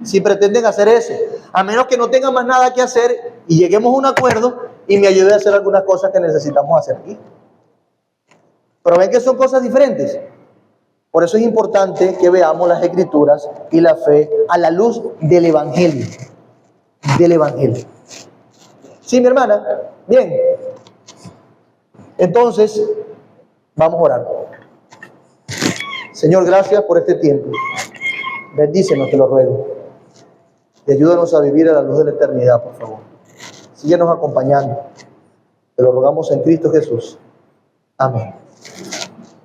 si pretenden hacer eso, a menos que no tengan más nada que hacer y lleguemos a un acuerdo y me ayude a hacer algunas cosas que necesitamos hacer aquí. Pero ven que son cosas diferentes. Por eso es importante que veamos las escrituras y la fe a la luz del evangelio. Del evangelio. ¿Sí, mi hermana? Bien. Entonces, vamos a orar. Señor, gracias por este tiempo. Bendícenos, te lo ruego. Y ayúdanos a vivir a la luz de la eternidad, por favor. Síguenos acompañando. Te lo rogamos en Cristo Jesús. Amén.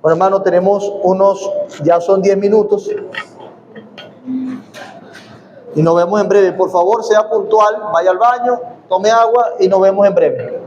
Bueno, hermano, tenemos ya son 10 minutos. Y nos vemos en breve. Por favor, sea puntual, vaya al baño, tome agua y nos vemos en breve.